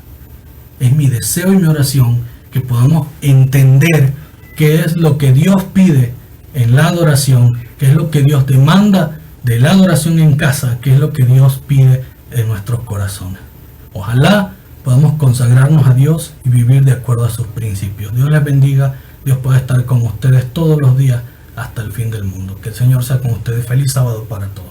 Es mi deseo y mi oración que podamos entender qué es lo que Dios pide en la adoración, qué es lo que Dios demanda de la adoración en casa, qué es lo que Dios pide en nuestros corazones. Ojalá podamos consagrarnos a Dios y vivir de acuerdo a sus principios. Dios les bendiga, Dios pueda estar con ustedes todos los días hasta el fin del mundo. Que el Señor sea con ustedes. Feliz sábado para todos.